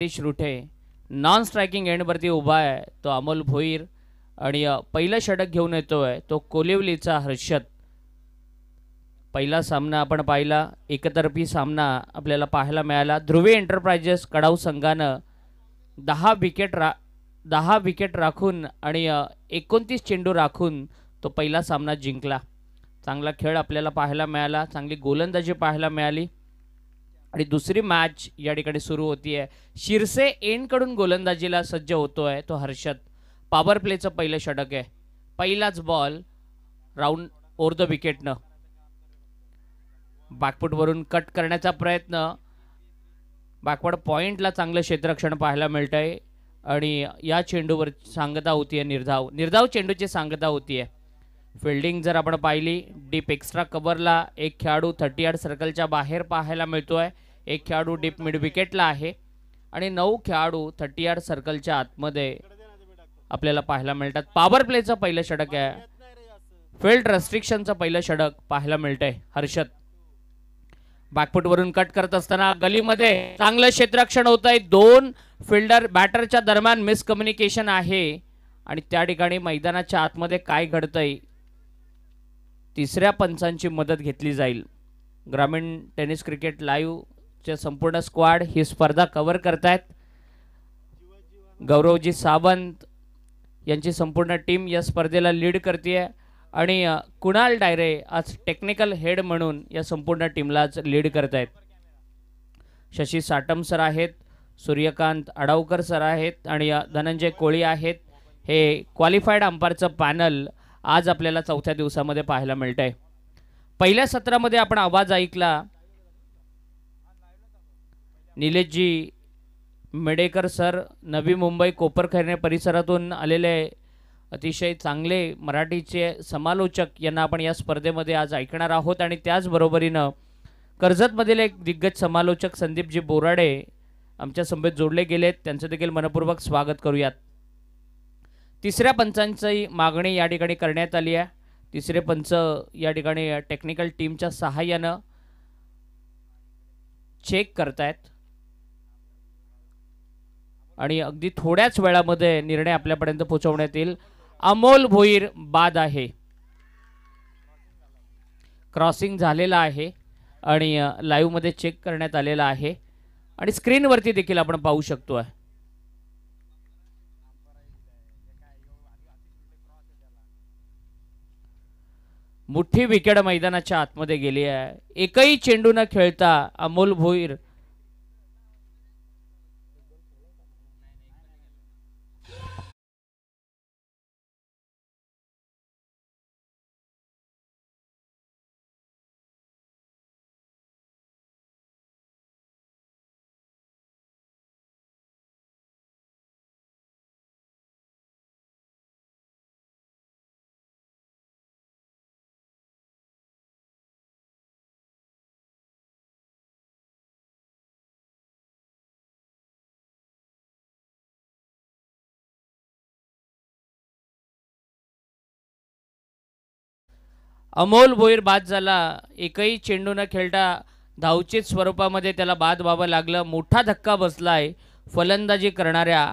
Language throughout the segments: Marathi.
हरीश रुठे नॉन स्ट्रायकिंग एंडवरती उभा आहे तो अमोल भोईर आणि पहिलं षटक घेऊन येतोय तो कोलिवलीचा हर्षद। पहिला सामना आपण पाहिला, एकतर्फी सामना आपल्याला पाहायला मिळाला। ध्रुवी एंटरप्राइजेस कडाऊ संघानं 10 विकेट राखून आणि 29 चेंडू राखून तो पहिला सामना जिंकला। चांगला खेळ आपल्याला पाहायला मिळाला, चांगली गोलंदाजी पाहायला मिळाली आणि दुसरी मॅच या ठिकाणी सुरू होतीये। शिरसे एंडकडून गोलंदाजीला सज्ज होतोय तो हर्षद। पॉवर प्लेचं पहिलं षटक आहे, पहिलाच बॉल राऊंड ओव्हर द विकेटनं बॅकफुटवरून कट करण्याचा प्रयत्न, बॅकवर्ड पॉइंटला चांगलं क्षेत्ररक्षण पाहायला मिळतंय आणि या चेंडूवर सांगता होतीये निर्धाव चेंडूची सांगता होतीये। फिल्डिंग जर आपण पाहिली, डीप एक्स्ट्रा कव्हरला एक खेळाडू 30 यार्ड सर्कलच्या बाहेर पाहायला मिळतोय, एक खेळाडू डीप मिड विकेटला आहे आणि 9 खेळाडू 30 यार्ड सर्कलच्या आतमध्ये आपल्याला पाहायला मिळतात। पॉवर प्लेचं पहिलं षटक आहे, फील्ड रेस्ट्रिक्शनचं पहिलं षटक पाहायला मिळतंय। हर्षद बॅकफुटवरून कट करत असताना गलीमध्ये चांगलं क्षेत्ररक्षण होतंय, दोन फिल्डर बॅटरच्या दरम्यान मिसकम्युनिकेशन आहे आणि त्या ठिकाणी मैदानाच्या आतमध्ये काय घडतंय तिसऱ्या पंचांची मदत घेतली जाईल। ग्रामीण टेनिस क्रिकेट लाईव्ह चे संपूर्ण स्क्वॉड ही स्पर्धा कव्हर करतायत। गौरवजी सावंत यांची संपूर्ण टीम या स्पर्धेला लीड करते आणि कुणाल डायरे आज टेक्निकल हेड म्हणून या संपूर्ण टीमला लीड करतायत। शशी साटम सर आहेत, सूर्यकांत अडावकर सर आहेत आणि धनंजय कोळी आहेत। हे क्वालिफाईड अंपायरचं पॅनल आज आपल्याला चौथ्या दिवसामध्ये पाहायला मिळतंय। पहिल्या सत्रामध्ये आपण आवाज ऐकला, निलेशजी मेडेकर सर नवी मुंबई कोपरखैरणे परिसरातून आलेले अतिशय चांगले मराठीचे समालोचक यांना आपण या स्पर्धेमध्ये आज ऐकणार आहोत आणि त्याचबरोबरीनं कर्जतमधील एक दिग्गज समालोचक संदीपजी बोराडे आमच्या समवेत जोडले गेलेत, त्यांचं देखील मनपूर्वक स्वागत करूयात। तिसऱ्या पंचांची मागणी या ठिकाणी करण्यात आली आहे। तिसरे पंच या ठिकाणी टेक्निकल टीमच्या सहाय्यानं चेक करतायत आणि अगदी थोड्याच वेळामध्ये निर्णय आपल्यापर्यंत पोहोचवण्यात येईल। अमोल भोईर बाद आहे, क्रॉसिंग झालेला आहे आणि लाईव्ह मध्ये चेक करण्यात आलेला आहे आणि स्क्रीनवरती देखील आपण पाहू शकतो। मोठी विकेट मैदानाच्या आतमध्ये गेली आहे, एकही चेंडू न खेळता अमोल भोईर अमोल भोईर बाद झाला, एकही चेंडू न खेळता धावचीत स्वरूपामध्ये त्याला बाद व्हावं लागलं। मोठा धक्का बसलाय फलंदाजी करणाऱ्या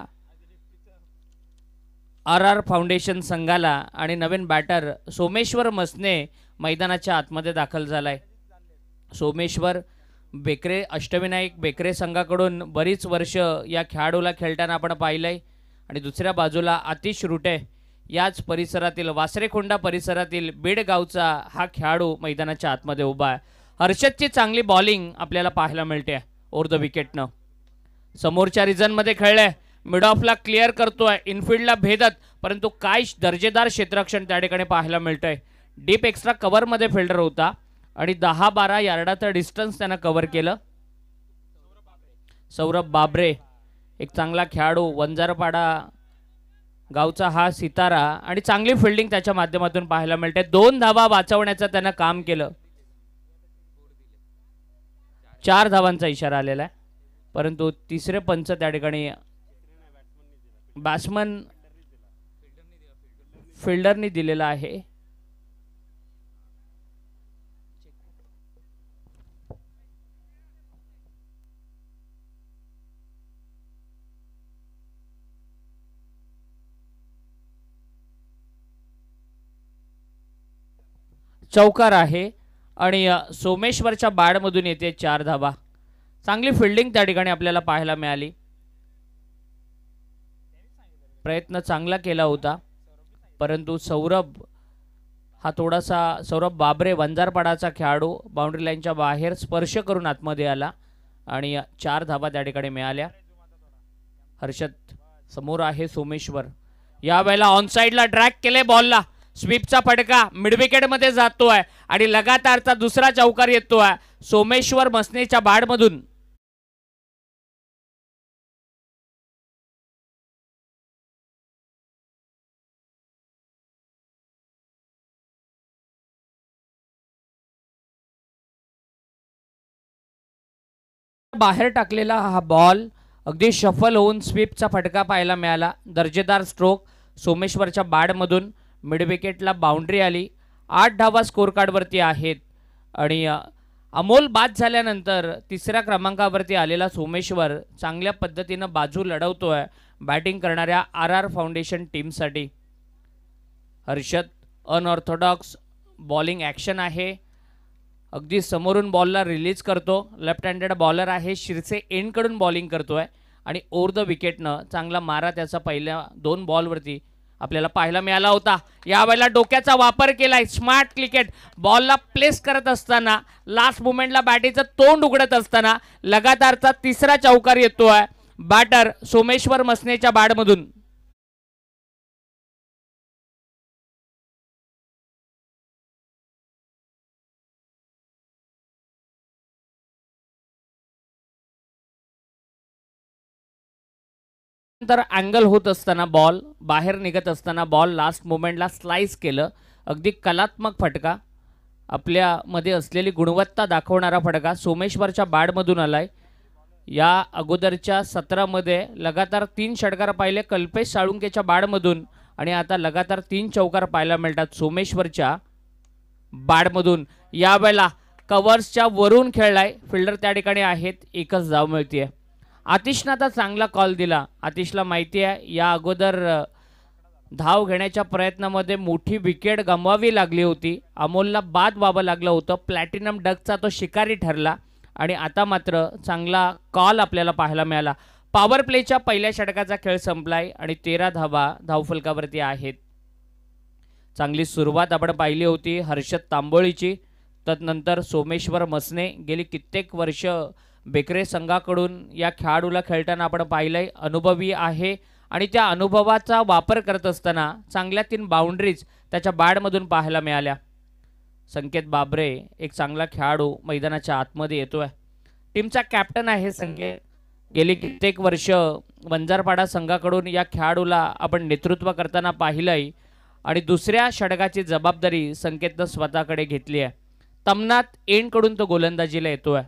RR फाउंडेशन संघाला आणि नवीन बॅटर सोमेश्वर मसने मैदानाच्या आतमध्ये दाखल झालाय। सोमेश्वर बेकरे अष्टविनायक बेकरे संघाकडून बरीच वर्ष या खेळाडूला खेळताना आपण पाहिलंय आणि दुसऱ्या बाजूला आतिश रुटे याच परिसरातील वासरेखोंडा परिसरातील बीड गावचा हा खेळाडू मैदानाच्या आतमध्ये उभा आहे। हर्षदची चांगली बॉलिंग आपल्याला पाहायला मिळते ओव्हर द विकेटनं, समोरच्या रिजनमध्ये खेळले, मिड ऑफला क्लिअर करतोय, इनफिल्डला भेदत, परंतु काय दर्जेदार क्षेत्ररक्षण त्या ठिकाणी पाहायला मिळतंय। डीप एक्स्ट्रा कव्हरमध्ये फिल्डर होता आणि 10-12 यार्डाचं डिस्टन्स त्यानं कव्हर केलं। सौरभ बाबरे एक चांगला खेळाडू, वंजारपाडा गावचा हा सितारा आणि चांगली फिल्डिंग त्याच्या माध्यमातून पाहायला मिळते। 2 धावा वाचवण्याचं त्यानं काम केलं, 4 धावांचा इशारा आलेला आहे, परंतु तिसरे पंच त्या ठिकाणी बॅट्समन फिल्डरनी दिलेला आहे। चौकार आहे आणि सोमेश्वरच्या बाडमधून येते 4 धावा. चांगली फिल्डिंग त्या ठिकाणी आपल्याला पाहायला मिळाली. प्रयत्न चांगला केला होता, परंतु सौरभ बाबरे वंजारपाडाचा खेळाडू बाउंड्री लाईनच्या बाहेर स्पर्श करून आतमध्ये आला आणि 4 धावा त्या ठिकाणी मिळाल्या. हर्षद समोर आहे सोमेश्वर. यावेळेला ऑन साइडला ड्रॅग केले बॉलला. स्वीपचा फटका मिडविकेट मध्ये जातोय आणि लगातारचा दुसरा चौकार येतोय सोमेश्वर मसनेच्या बाडमधून. बाहेर टाकलेला हा बॉल अगदी शफल होऊन स्वीपचा फटका पाहायला मिळाला. दर्जेदार स्ट्रोक सोमेश्वरच्या बाडमधून. मिडविकेटला बाउंड्री आली. 8 धावा स्कोर कार्डवरती आहेत आणि अमोल बाद झाल्यानंतर तिसऱ्या क्रमांकावरती आलेला सोमेश्वर चांगल्या पद्धतीनं बाजू लढवतोय बॅटिंग करणाऱ्या RR फाउंडेशन टीमसाठी. हर्षद अनऑर्थोडॉक्स बॉलिंग ॲक्शन आहे. अगदी समोरून बॉलला रिलीज करतो. लेफ्ट हँडेड बॉलर आहे. शिरसे एंडकडून बॉलिंग करतोय आणि ओव्हर द विकेटनं चांगला मारा त्याचा पहिल्या 2 बॉलवरती आपल्याला पाहायला मिळाला होता. यावेळेला डोक्याचा वापर केलाय. स्मार्ट क्रिकेट बॉलला प्लेस करत असताना लास्ट मोमेंटला बॅटीचं तोंड उघडत असताना लगातारचा तिसरा चौकार येतोय बॅटर सोमेश्वर मसनेच्या बॅटमधून. तर अँगल होत असताना बॉल बाहेर निघत असताना बॉल लास्ट मोमेंटला स्लाइस केलं. अगदी कलात्मक फटका. आपल्यामध्ये असलेली गुणवत्ता दाखवणारा फटका सोमेश्वरच्या बॅटमधून आलाय. या अगोदरच्या सत्रामध्ये लगातार 3 षटकार पाहिले कल्पेश साळुंकेच्या बॅटमधून आणि आता लगातार 3 चौकार पाहायला मिळतात सोमेश्वरच्या बॅटमधून. यावेळेला कव्हर्सच्या वरून खेळलाय. फिल्डर त्या ठिकाणी आहेत. एकच धाव मिळते. आतिशनं आता चांगला कॉल दिला. आतिशला माहिती आहे या अगोदर धाव घेण्याच्या प्रयत्नामध्ये मोठी विकेट गमवावी लागली होती. अमोलला बाद व्हावं लागलं होतं. प्लॅटिनम डकचा तो शिकारी ठरला आणि आता मात्र चांगला कॉल आपल्याला पाहायला मिळाला. पॉवर प्लेच्या पहिल्या षटकाचा खेळ संपलाय आणि 13 धावा धावफलकावरती आहेत. चांगली सुरुवात आपण पाहिली होती हर्षद तांबोळीची. तदनंतर सोमेश्वर मसने गेली कित्येक वर्ष बेकरे संघाकडून या खेळाडूला खेळताना आपण पाहिलंय. अनुभवी आहे आणि त्या अनुभवाचा वापर करत असताना चांगल्या 3 बाउंड्रीज त्याच्या बॅटमधून पाहायला मिळाल्या. संकेत बाबरे एक चांगला खेळाडू मैदानाच्या आतमध्ये येतोय. टीमचा कॅप्टन आहे संकेत. गेली कित्येक वर्ष वंजारपाडा संघाकडून या खेळाडूला आपण नेतृत्व करताना पाहिलंय आणि दुसऱ्या षटकाची जबाबदारी संकेतनं स्वतःकडे घेतली आहे. तमनात एंडकडून तो गोलंदाजीला येतोय.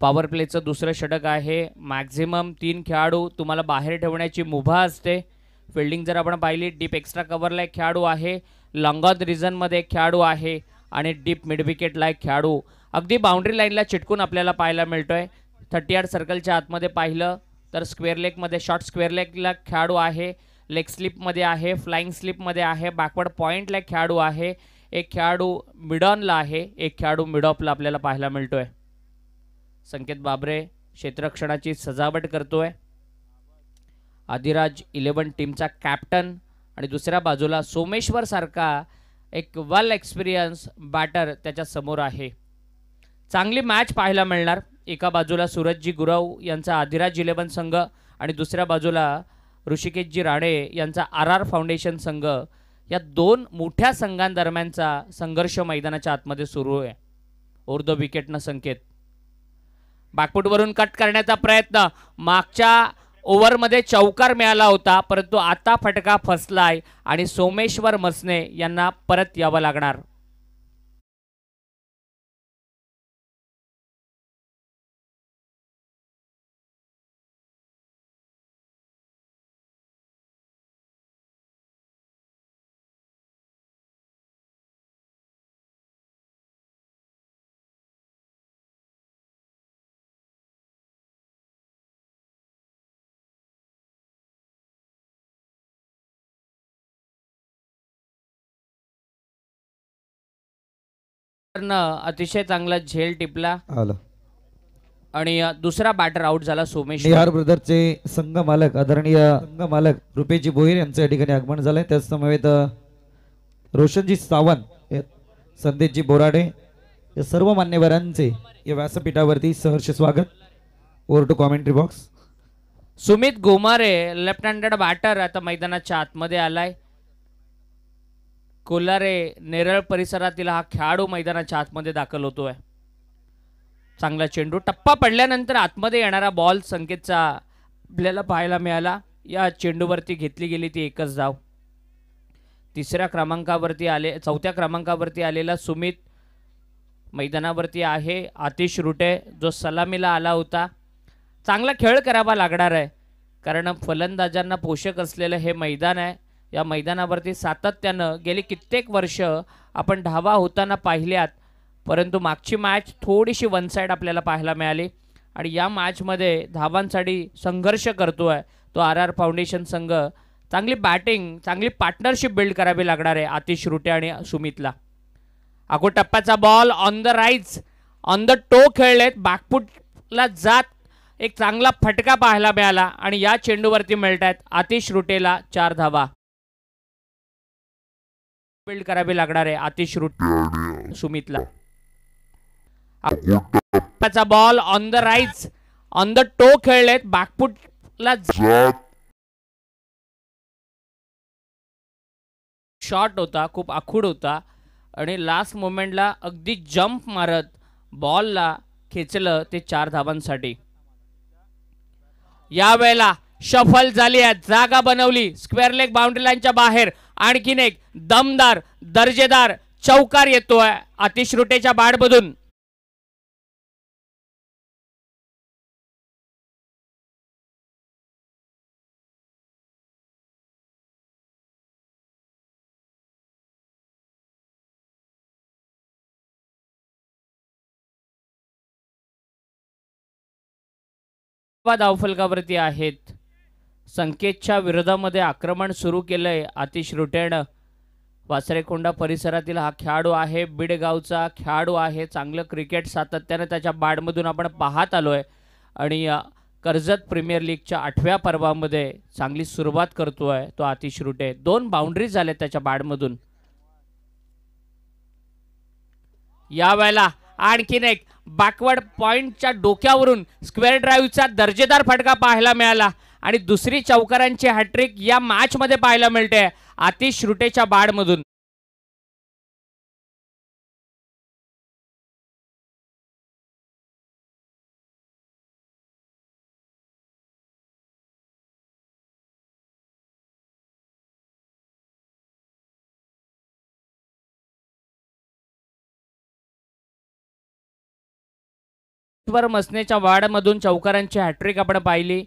पॉवर प्लेचं दुसरं षटक आहे. मॅक्झिमम 3 खेळाडू तुम्हाला बाहेर ठेवण्याची मुभा असते. फिल्डिंग जर आपण पाहिली डीप एक्स्ट्रा कव्हरला एक खेळाडू आहे. लॉंग ऑन रिझनमध्ये एक खेळाडू आहे आणि डीप मिड विकेटला एक खेळाडू अगदी बाउंड्री लाईनला चिटकून आपल्याला पाहायला मिळतोय. 30 सर्कलच्या आतमध्ये पाहिलं तर स्क्वेअर लेगमध्ये शॉर्ट स्क्वेअर लेगला खेळाडू आहे. लेग स्लिपमध्ये आहे. फ्लाइंग स्लिपमध्ये आहे. बॅकवर्ड पॉईंटला एक खेळाडू आहे. एक खेळाडू मिडॉनला आहे. एक खेळाडू मिडऑफला आपल्याला पाहायला मिळतोय. संकेत बाबरे क्षेत्ररक्षणाची सजावट करतोय. आदिराज 11 टीमचा कॅप्टन आणि दुसऱ्या बाजूला सोमेश्वर सारखा एक वेल एक्सपिरियन्स बॅटर त्याच्या समोर आहे. चांगली मॅच पाहायला मिळणार. एका बाजूला सूरजजी गुरव यांचा आदिराज 11 संघ आणि दुसऱ्या बाजूला ऋषिकेशजी राणे यांचा RR फाउंडेशन संघ. या 2 मोठ्या संघांदरम्यानचा संघर्ष मैदानाच्या आतमध्ये सुरू आहे. ओव्हर द विकेटनं संकेत बॅकफुटवरून कट करण्याचा प्रयत्न. मागच्या ओव्हरमध्ये चौकार मिळाला होता परंतु आता फटका फसलाय आणि सोमेश्वर मसने यांना परत यावं लागणार. अतिशय चांगला झेल टिपला आलं. आणि दुसरा बॅटर आउट झाला सोमेश. निहार ब्रदरचे संघ मालक आदरणीय संघ मालक रुपेशजी भोईर यांचं या ठिकाणी आगमन झालंय. त्याच समवेत रोशनजी सावंत, संदेशजी बोराडे या सर्व मान्यवरांचे या व्यासपीठावरती सहर्ष स्वागत. Over to commentary box. Sumit Gomare left handed batter आता मैदानाच्या आतमध्ये आलाय. कोल्हारे नेरळ परिसरातील हा खेळाडू मैदानाच्या आतमध्ये दाखल होतोय. चांगला चेंडू टप्पा पडल्यानंतर आतमध्ये येणारा बॉल संकेतचा आपल्याला पाहायला मिळाला. या चेंडूवरती घेतली गेली ती एकच धाव. चौथ्या क्रमांकावरती आलेला सुमित मैदानावरती आहे. आतिश रुटे जो सलामीला आला होता. चांगला खेळ करावा लागणार आहे कारण फलंदाजांना पोषक असलेलं हे मैदान आहे. या मैदानावरती सातत्यानं गेली कित्येक वर्ष आपण धावा होताना पाहिल्यात, परंतु मागची मॅच थोडीशी वन साईड आपल्याला पाहायला मिळाली आणि या मॅचमध्ये धावांसाठी संघर्ष करतोय तो आर फाउंडेशन संघ. चांगली बॅटिंग, चांगली पार्टनरशिप बिल्ड करावी लागणार आहे आतिश रुटे आणि सुमितला. अगो टप्प्याचा ball on the rise, on the toe खेळलेत, बॅकफुटला जात एक चांगला फटका पाहायला मिळाला आणि या चेंडूवरती मिळत आहेत आतिश रुटेला 4 धावा. बिल्ड करावी लागणार आहे आतिश रुटे सुमितला. टप्प्याचा ball on the rise, on the toe खेळलेत, बॅकफुटला शॉट होता, खूप आखूड होता आणि लास्ट मोमेंटला अगदी जंप मारत बॉलला खेचलं ते 4 धावांसाठी. यावेळेला शफल झाली आहे, जागा बनवली स्क्वेअर लेग बाउंड्री लाईनच्या बाहेर. आणखीन एक दमदार दर्जेदार चौकार येतोय आतिश रुटेच्या बॅटमधून. धावफलकावरती आहेत. संकेतच्या विरोधामध्ये आक्रमण सुरू केलंय आतिश रुटेनं. वासरेकोंडा परिसरातील हा खेळाडू आहे, बीडगावचा खेळाडू आहे. चांगलं क्रिकेट सातत्याने त्याच्या बॅटमधून आपण पाहत आलोय आणि कर्जत प्रीमियर लीगच्या 8व्या पर्वामध्ये चांगली सुरुवात करतोय तो आतिश रुटे. 2 बाउंड्रीज झाल्या त्याच्या बॅटमधून. यावेळेला आणखीन एक बॅकवर्ड पॉइंटच्या डोक्यावरून स्क्वेअर ड्राईव्हचा दर्जेदार फटका पाहायला मिळाला आणि दुसरी चौकारांची हॅट्रिक या मॅच मध्ये पाहायला मिळते आतिश रुटेच्या बॅटमधून. मसनेच्या वाडमधून चौकारांची हॅट्रिक आपण पाहिली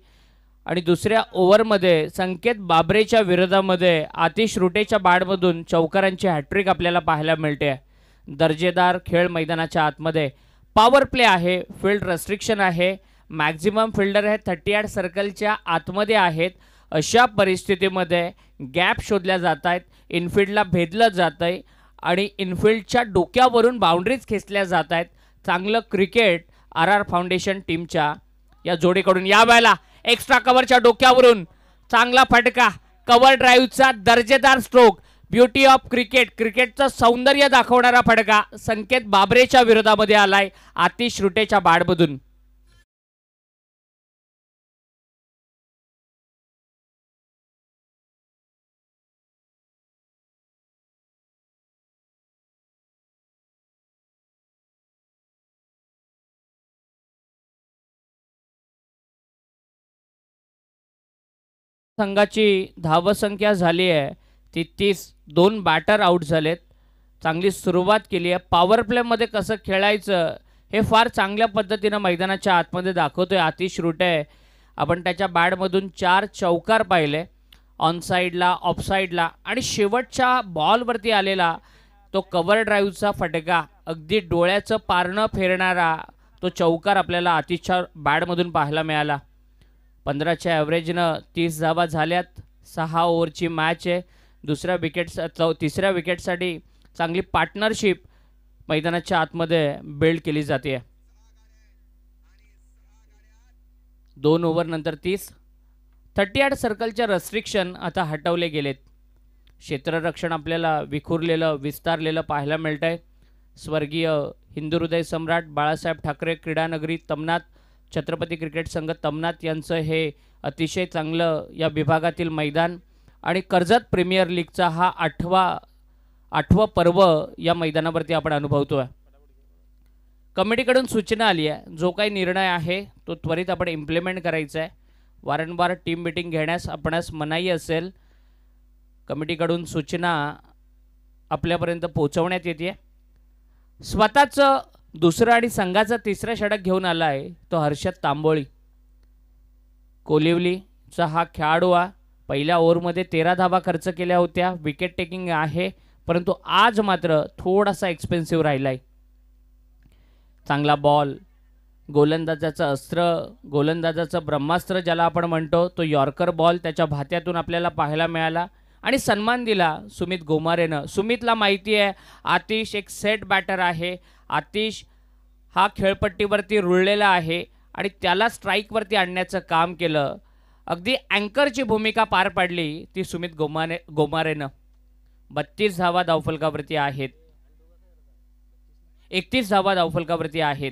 आणि दुसऱ्या ओव्हरमध्ये संकेत बाबरेच्या विरोधामध्ये आतिश रुटेच्या बॅटमधून चौकारांची हॅट्रिक आपल्याला पाहायला मिळते. दर्जेदार खेळ मैदानाच्या आतमध्ये. पॉवर प्ले आहे, फील्ड रेस्ट्रिक्शन आहे, मॅक्झिमम फिल्डर हे 38 सर्कलच्या आतमध्ये आहेत. अशा परिस्थितीमध्ये गॅप शोधल्या जात आहेत, इनफिल्डला भेदलं जात आहे आणि इनफिल्डच्या डोक्यावरून बाउंड्रीज खेचल्या जात आहेत. चांगलं क्रिकेट आर फाउंडेशन टीमच्या या जोडीकडून. यावेळेला एक्स्ट्रा कव्हरच्या डोक्यावरून चांगला फटका, कव्हर ड्राईव्हचा दर्जेदार स्ट्रोक, ब्युटी ऑफ क्रिकेट, क्रिकेटचं सौंदर्य दाखवणारा फटका संकेत बाबरेच्या विरोधामध्ये आलाय आतिश रुटेच्या बॅटमधून. संघाची धावसंख्या झाली आहे ती 30. 2 बॅटर आउट झालेत. चांगली सुरुवात केली आहे. पॉवर प्लेमध्ये कसं खेळायचं हे फार चांगल्या पद्धतीनं मैदानाच्या आतमध्ये दाखवतोय आतिश रुटे. आपण त्याच्या बॅटमधून 4 चौकार पाहिले, ऑन साईडला, ऑफ साईडला आणि शेवटच्या बॉलवरती आलेला तो कव्हर ड्राईव्हचा फटका, अगदी डोळ्याचं पारणं फेरणारा तो चौकार आपल्याला आतिशच्या बॅटमधून पाहायला मिळाला. 15च्या ॲव्हरेजनं 30 धावा झाल्यात. 6 ओव्हरची मॅच आहे. तिसऱ्या विकेटसाठी चांगली पार्टनरशिप मैदानाच्या आतमध्ये बिल्ड केली जाते. 2 ओव्हर नंतर 38 सर्कलच्या रेस्ट्रिक्शन आता हटवले गेलेत. क्षेत्ररक्षण आपल्याला विखुरलेलं विस्तारलेलं पाहायला मिळतंय. स्वर्गीय हिंदू हृदय सम्राट बाळासाहेब ठाकरे क्रीडानगरी तमनाथ छत्रपती क्रिकेट संघ तमनाथ यांचं हे अतिशय चांगलं या विभागातील मैदान आणि कर्जत प्रीमियर लीगचा हा आठवा पर्व या मैदानावरती आपण अनुभवतोय. कमिटीकडून सूचना आली आहे, जो काही निर्णय आहे तो त्वरित आपण इम्प्लिमेंट करायचा आहे. वारंवार टीम मीटिंग घेण्यास आपणास मनाई असेल. कमिटीकडून सूचना आपल्यापर्यंत पोहोचवण्यात येते. स्वतःचं दुसरं आणि संघाचं तिसरं षटक घेऊन आला आहे तो हर्षद तांबोळी. कोलिवलीचा हा खेळाडू पहिल्या ओव्हरमध्ये 13 धावा खर्च केल्या होत्या. विकेट टेकिंग आहे, परंतु आज मात्र थोडासा एक्सपेन्सिव्ह राहिला आहे. चांगला बॉल, गोलंदाजाचं अस्त्र, गोलंदाजाचं ब्रह्मास्त्र ज्याला आपण म्हणतो, तो यॉर्कर बॉल त्याच्या भात्यातून आपल्याला पाहायला मिळाला आणि सन्मान दिला सुमित गोमारेनं. सुमितला माहिती आहे आतिश एक सेट बॅटर आहे. आतिश हा खेळपट्टीवरती रुळलेला आहे आणि त्याला स्ट्राईकवरती आणण्याचं काम केलं. अगदी अँकरची भूमिका पार पाडली ती सुमित गोमारेनं. 32 धावा धावफलकावरती आहेत. 31 धावा धावफलकावरती आहेत.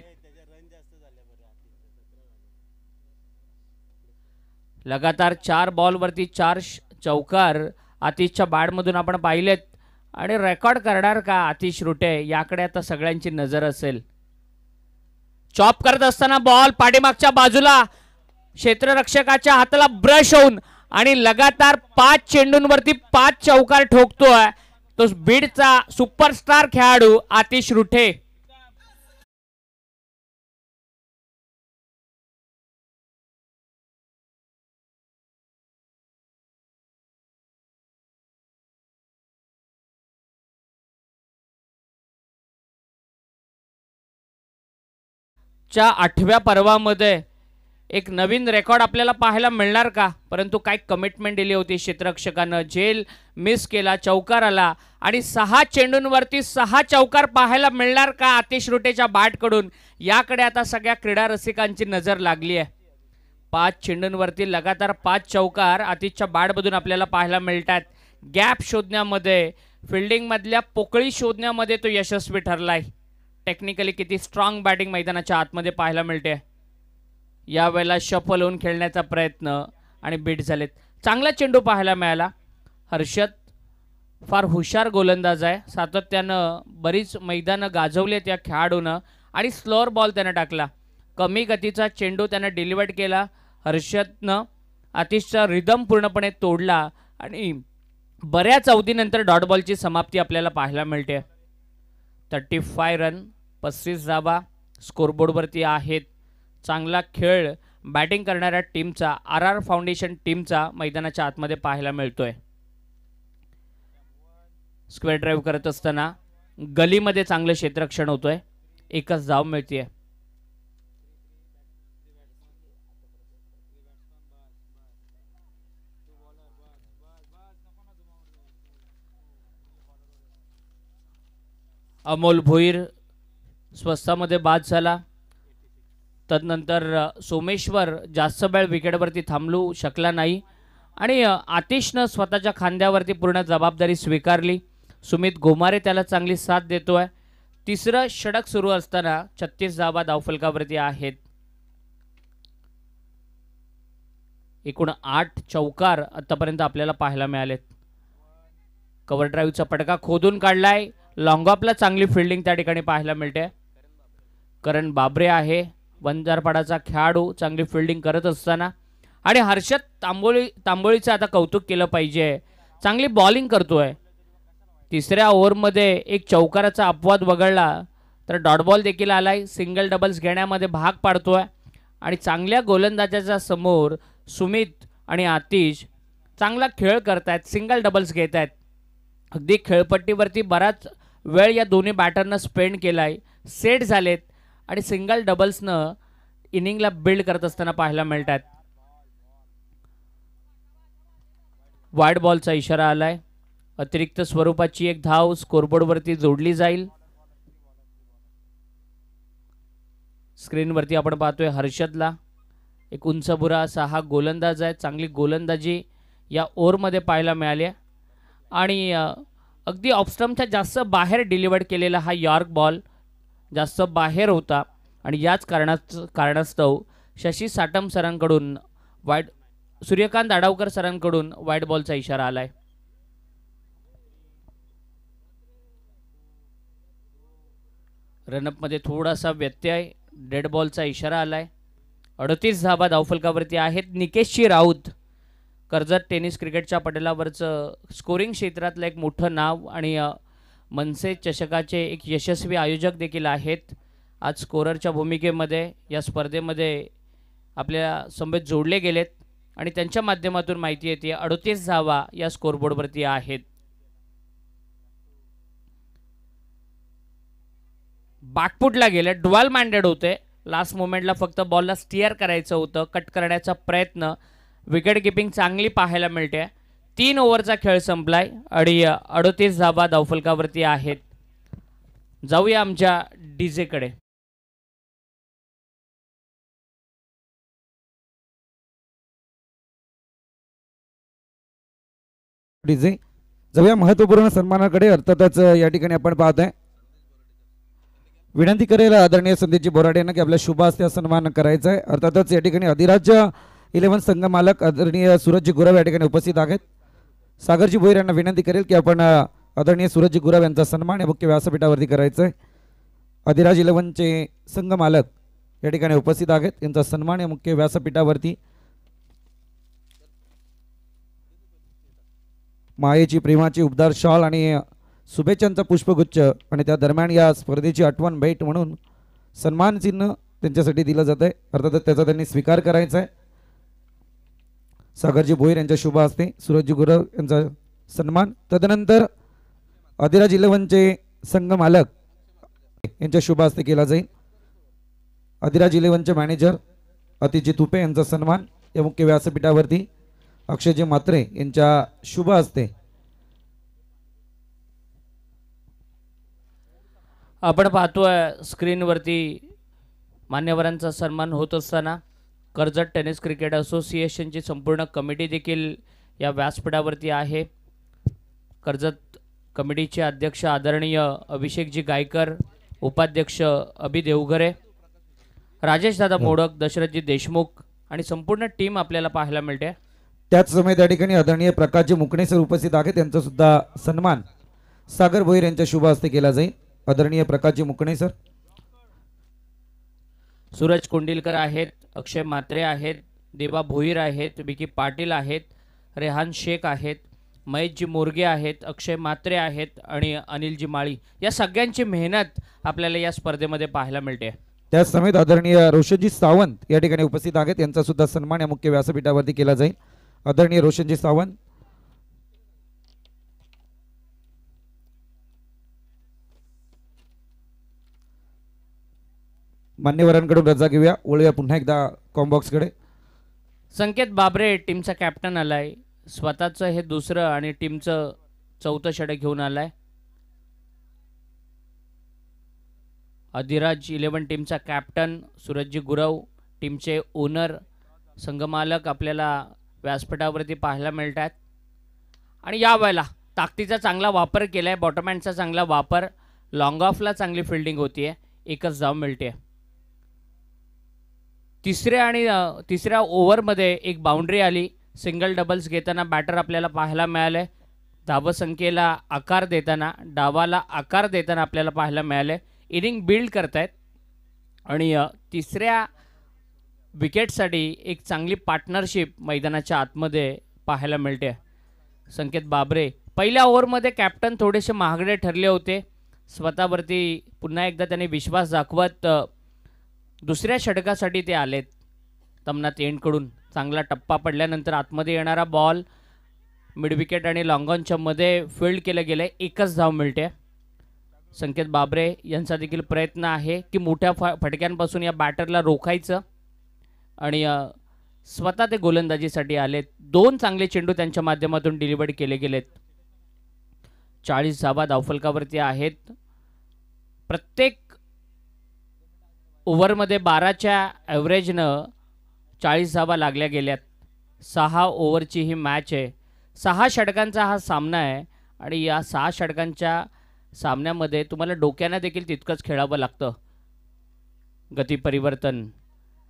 लगातार 4 बॉलवरती 4 चौकार आतिशच्या बॅटमधून आपण पाहिलेत आणि रेकॉर्ड करणार का आतिश रुटे याकडे आता सगळ्यांची नजर असेल. चॉप करत असताना बॉल पाठीमागच्या बाजूला क्षेत्ररक्षकाच्या हाताला ब्रश होऊन आणि लगातार 5 चेंडूंवरती 5 चौकार ठोकतोय तो बीडचा सुपरस्टार खेळाडू आतिश रुटे. च्या 8व्या पर्वामध्ये एक नवीन रेकॉर्ड आपल्याला पाहायला मिळणार का? परंतु काय कमिटमेंट दिली होती क्षेत्ररक्षकानं. झेल मिस केला, चौकार आला आणि 6 चेंडूंवरती 6 चौकार पाहायला मिळणार का आतिश रुटेच्या बॅटकडून? याकडे आता सगळ्या क्रीडा रसिकांची नजर लागली आहे. 5 चेंडूंवरती लगातार 5 चौकार आतिशच्या बॅटमधून आपल्याला पाहायला मिळतात. गॅप शोधण्यामध्ये, फिल्डिंगमधल्या पोकळी शोधण्यामध्ये तो यशस्वी ठरलाय. टेक्निकली किती स्ट्रॉंग बॅटिंग मैदानाच्या आतमध्ये पाहायला मिळते. यावेळेला शफल होऊन खेळण्याचा प्रयत्न आणि बीट झालेत. चांगला चेंडू पाहायला मिळाला. हर्षद फार हुशार गोलंदाज आहे. सातत्यानं बरीच मैदानं गाजवली त्या खेळाडूनं आणि स्लोअर बॉल त्यानं टाकला. कमी गतीचा चेंडू त्यानं डिलिव्हर केला. हर्षदनं आतिशचा रिदम पूर्णपणे तोडला आणि बऱ्याच अवधीनंतर डॉट बॉलची समाप्ती आपल्याला पाहायला मिळते. 35 रन 35 धावा स्कोरबोर्डवरती आहेत. चांगला खेळ बॅटिंग करणाऱ्या टीमचा, RR फाउंडेशन टीमचा मैदानाच्या आतमध्ये पाहायला मिळतोय. स्क्वेअर ड्राईव्ह करत असताना गलीमध्ये चांगलं क्षेत्ररक्षण होतोय. एकच धाव मिळते. अमोल भोईर स्वस्तामध्ये बाद झाला. तदनंतर सोमेश्वर जास्त वेळ विकेटवरती थांबू शकला नाही आणि आतिशनं स्वतःच्या खांद्यावरती पूर्ण जबाबदारी स्वीकारली. सुमित गोमारे त्याला चांगली साथ देतोय. तिसरं षटक सुरू असताना 36 धावा धावफलकावरती आहेत. एकूण 8 चौकार आतापर्यंत आपल्याला पाहायला मिळालेत. कव्हर ड्राईव्हचा पटका खोदून काढलाय. लॉंग ऑफला चांगली फिल्डिंग त्या ठिकाणी पाहायला मिळते. करण बाबरे आहे वंजारपाडाचा खेळाडू, चांगली फिल्डिंग करत असताना आणि हर्षद तांबोळीचं आता कौतुक केलं पाहिजे. चांगली बॉलिंग करतोय. तिसऱ्या ओव्हरमध्ये एक चौकाराचा अपवाद वगळला तर डॉट बॉल देखील आलाय. सिंगल डबल्स घेण्यामध्ये भाग पाडतोय आणि चांगल्या गोलंदाजाच्या समोर सुमित आणि आतिश चांगला खेळ करतायत. सिंगल डबल्स घेत आहेत. अगदी खेळपट्टीवरती बराच वेळ या दोन्ही बॅटरनं स्पेंड केलाय. सेट झालेत आणि सिंगल डबल्सनं इनिंगला बिल्ड करत असताना पाहायला मिळतात. वाईड बॉलचा इशारा आलाय. अतिरिक्त स्वरूपाची एक धाव स्कोरबोर्डवरती जोडली जाईल. स्क्रीनवरती आपण पाहतोय हर्षदला एक उंचबुरा असा हा गोलंदाज आहे. चांगली गोलंदाजी या ओव्हरमध्ये पाहायला मिळाली आहे आणि अगदी ऑफस्टम्पच्या जास्त बाहेर डिलिव्हर्ड केलेला हा यॉर्क बॉल जास्त बाहेर होता आणि याच कारणास्तव शशी साटम सरांकडून वाईट सूर्यकांत आडावकर सरांकडून वाईट बॉलचा इशारा आलाय. रनअपमध्ये थोडासा व्यत्यय, डेड बॉलचा इशारा आलाय. 38 धावा धावफलकावरती आहेत. निकेशजी राऊत कर्जत टेनिस क्रिकेटच्या पटलावरचं स्कोरिंग क्षेत्रातलं एक मोठं नाव आणि मनसे चषकाचे एक यशस्वी आयोजक देखील आहेत. आज स्कोररच्या भूमिकेमध्ये या स्पर्धेमध्ये आपल्या समवेत जोडले गेलेत आणि त्यांच्या माध्यमातून माहिती येते 38 धावा या स्कोरबोर्डवरती आहेत. बॅकफुटला गेले, ड्युअल माइंडेड होते. लास्ट मोमेंटला फक्त बॉलला स्टिअर करायचं होतं, कट करण्याचा प्रयत्न. विकेट किपिंग चांगली पाहायला मिळते. 3 ओव्हरचा खेळ संपलाय आणि 38 धावा धावफलकावरती आहेत. जाऊया आमच्या डीजे कडे. डीजे जाऊया महत्वपूर्ण सन्मानाकडे. अर्थातच या ठिकाणी आपण पाहतोय विनंती करेल आदरणीय संदीपजी बोराडे यांना की आपल्या शुभ हस्ते सन्मान करायचा आहे. अर्थातच या ठिकाणी अधिराज्य 11 संघ मालक आदरणीय सूरजजी गुरव या ठिकाणी उपस्थित आहेत. सागरजी भोईर यांना विनंती करेल की आपण आदरणीय सूरजजी गुरव यांचा सन्मान या मुख्य व्यासपीठावरती करायचा आहे. अधिराज 11चे संघ मालक या ठिकाणी उपस्थित आहेत. यांचा सन्मान या मुख्य व्यासपीठावरती मायेची प्रेमाची उबदार शाल आणि शुभेच्छांचा पुष्पगुच्छ आणि त्या दरम्यान या स्पर्धेची आठवण भेट म्हणून सन्मान चिन्ह त्यांच्यासाठी दिलं जात आहे. अर्थातच त्याचा त्यांनी स्वीकार करायचा आहे. सागरजी भोईर यांच्या शुभ हस्ते सूरजजी गुरव यांचा सन्मान. तदनंतर अधिराज 11चे संघ मालक यांच्या शुभ हस्ते केला जाईल. अधिराज 11चे मॅनेजर अतिजी तुपे यांचा सन्मान या मुख्य व्यासपीठावरती अक्षयजी म्हात्रे यांच्या शुभ हस्ते. आपण पाहतोय स्क्रीनवरती मान्यवरांचा सन्मान होत असताना कर्जत टेनिस क्रिकेट असोसिएशनची संपूर्ण कमिटी देखील या व्यासपीठावरती आहे. कर्जत कमिटीचे अध्यक्ष आदरणीय अभिषेकजी गायकर, उपाध्यक्ष अभि देवघरे, राजेश दादा मोडक, दशरथजी देशमुख आणि संपूर्ण टीम आपल्याला पाहायला मिळते. त्याच समय त्या ठिकाणी आदरणीय प्रकाशजी मुकणे सर उपस्थित आहेत. त्यांचा सुद्धा सन्मान सागर भोईर यांच्या शुभ हस्ते केला जाईल. आदरणीय प्रकाशजी मुकणे सर. सूरज कोंडिलकर आहेत, अक्षय म्हात्रे आहेत, देबा भोईर आहेत, विकी पाटील आहेत, रेहान शेख आहेत, महेशजी मोरगे आहेत, अक्षय म्हात्रे आहेत आणि अनिलजी माळी. या सगळ्यांची मेहनत आपल्याला या स्पर्धेमध्ये पाहायला मिळते. त्याच समेत आदरणीय रोशनजी सावंत या ठिकाणी उपस्थित आहेत. यांचा सुद्धा सन्मान या मुख्य व्यासपीठावरती केला जाईल. आदरणीय रोशनजी सावंत. मान्यवरांकडून रजा घेऊया. वळूया पुन्हा एकदा कॉम्बॉक्सकडे. संकेत बाबरे टीमचा कॅप्टन आलाय. स्वतःचं हे दुसरं आणि टीमचं 4थं षटक घेऊन आलाय. अधिराज 11 टीमचा कॅप्टन सूरजजी गुरव, टीमचे ओनर, संघमालक आपल्याला व्यासपीठावरती पाहायला मिळतात. आणि या वेळेला ताकदीचा चांगला वापर केला आहे, बॉटमहँडचा चांगला वापर, लॉंग ऑफला चांगली फिल्डिंग होती आहे, एकच धाव मिळते. तिसऱ्या ओव्हरमध्ये एक बाउंड्री आली. सिंगल डबल्स घेताना बॅटर आपल्याला पाहायला मिळाले. धावसंख्येला आकार देताना, डावाला आकार देताना आपल्याला पाहायला मिळाले. इनिंग बिल्ड करतायत आणि तिसऱ्या विकेटसाठी एक चांगली पार्टनरशिप मैदानाच्या आतमध्ये पाहायला मिळते. संकेत बाबरे पहिल्या ओव्हरमध्ये कॅप्टन थोडेसे महागडे ठरले होते. स्वतःवरती पुन्हा एकदा त्यांनी विश्वास दाखवत दुसऱ्या षटकासाठी ते आलेत. तमनाथ एंडकडून चांगला टप्पा पडल्यानंतर आतमध्ये येणारा बॉल मिड विकेट आणि लॉंग ऑनच्या मध्ये फील्ड केलं गेलं. एकच धाव मिळते. संकेत बाबरे यांचा देखील प्रयत्न आहे की मोठ्या फटक्यांपासून या बॅटरला रोखायचं आणि स्वतः ते गोलंदाजीसाठी आलेत. 2 चांगले चेंडू त्यांच्या माध्यमातून डिलिव्हर्ड केले गेलेत. 40 धावा धावफलकावरती आहेत. प्रत्येक ओव्हरमध्ये 12च्या ॲव्हरेजनं 40 धावा लागल्या गेल्यात. 6 ओव्हरची ही मॅच आहे. 6 षटकांचा हा सामना आहे आणि या 6 षटकांच्या सामन्यामध्ये तुम्हाला डोक्यानं देखील तितकंच खेळावं लागतं. गती परिवर्तन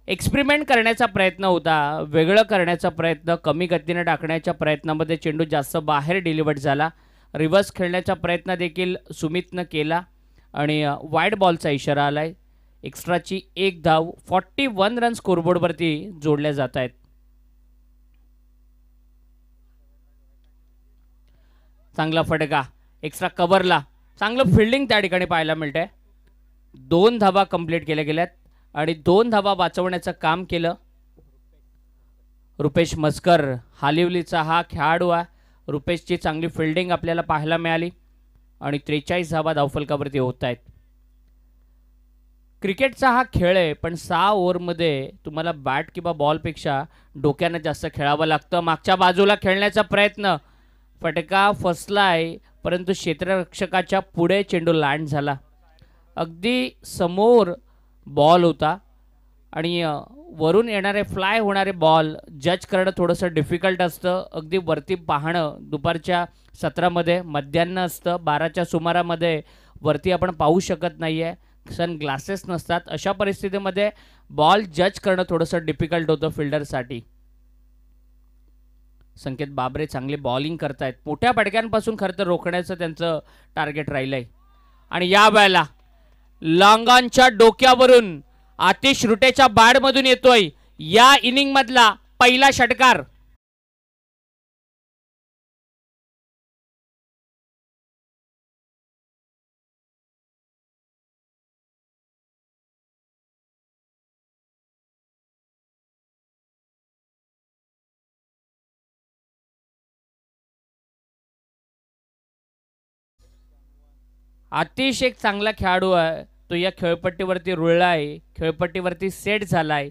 एक्सपेरिमेंट करण्याचा प्रयत्न होता, वेगळं करण्याचा प्रयत्न, कमी गतीने टाकण्याच्या प्रयत्नामध्ये चेंडू जास्त बाहेर डिलिव्हर्ड झाला. रिव्हर्स खेळण्याचा प्रयत्न देखील सुमितनं केला आणि वाईड बॉलचा इशारा आलाय. एक्स्ट्राची 1 धाव. 41 रन स्कोरबोर्डवरती जोडल्या जात आहेत. चांगला फटका एक्स्ट्रा कव्हरला, चांगलं फिल्डिंग त्या ठिकाणी पाहायला मिळतंय. 2 धावा कंप्लीट केल्या गेल्यात आणि 2 धावा वाचवण्याचं काम केलं. रुपेश मस्कर हालिवलीचा हा खेळाडू आहे. रुपेशची चांगली फिल्डिंग आपल्याला पाहायला मिळाली आणि 43 धावा धावफलकावरती होत आहेत. क्रिकेटचा हा खेळ आहे, पण 6 ओव्हरमध्ये तुम्हाला बॅट किंवा बॉलपेक्षा डोक्यानं जास्त खेळावं लागतं. मागच्या बाजूला खेळण्याचा प्रयत्न, फटका फसलाय, परंतु क्षेत्ररक्षकाच्या पुढे चेंडू लँड झाला. अगदी समोर बॉल होता आणि वरून येणारे फ्लाय होणारे बॉल जज करणं थोडंसं डिफिकल्ट असतं. अगदी वरती पाहणं दुपारच्या सत्रामध्ये मध्यान्ह असतं, 12च्या सुमारामध्ये वरती आपण पाहू शकत नाही आहे, सन ग्लासेस नसतात. अशा परिस्थितीमध्ये बॉल जज करणं थोडंसं डिफिकल्ट होतं फिल्डरसाठी. संकेत बाबरे चांगले बॉलिंग करतायत. मोठ्या फटक्यांपासून खरं तर रोखण्याचं त्यांचं टार्गेट राहिलंय आणि या वेळेला लांगांच्या डोक्यावरून आतिश रुटेच्या बॅटमधून येतोय या इनिंग मधला पहिला षटकार. आतिश एक चांगला खेळाडू आहे. तो या खेळपट्टीवरती रुळला आहे, खेळपट्टीवरती सेट झालाय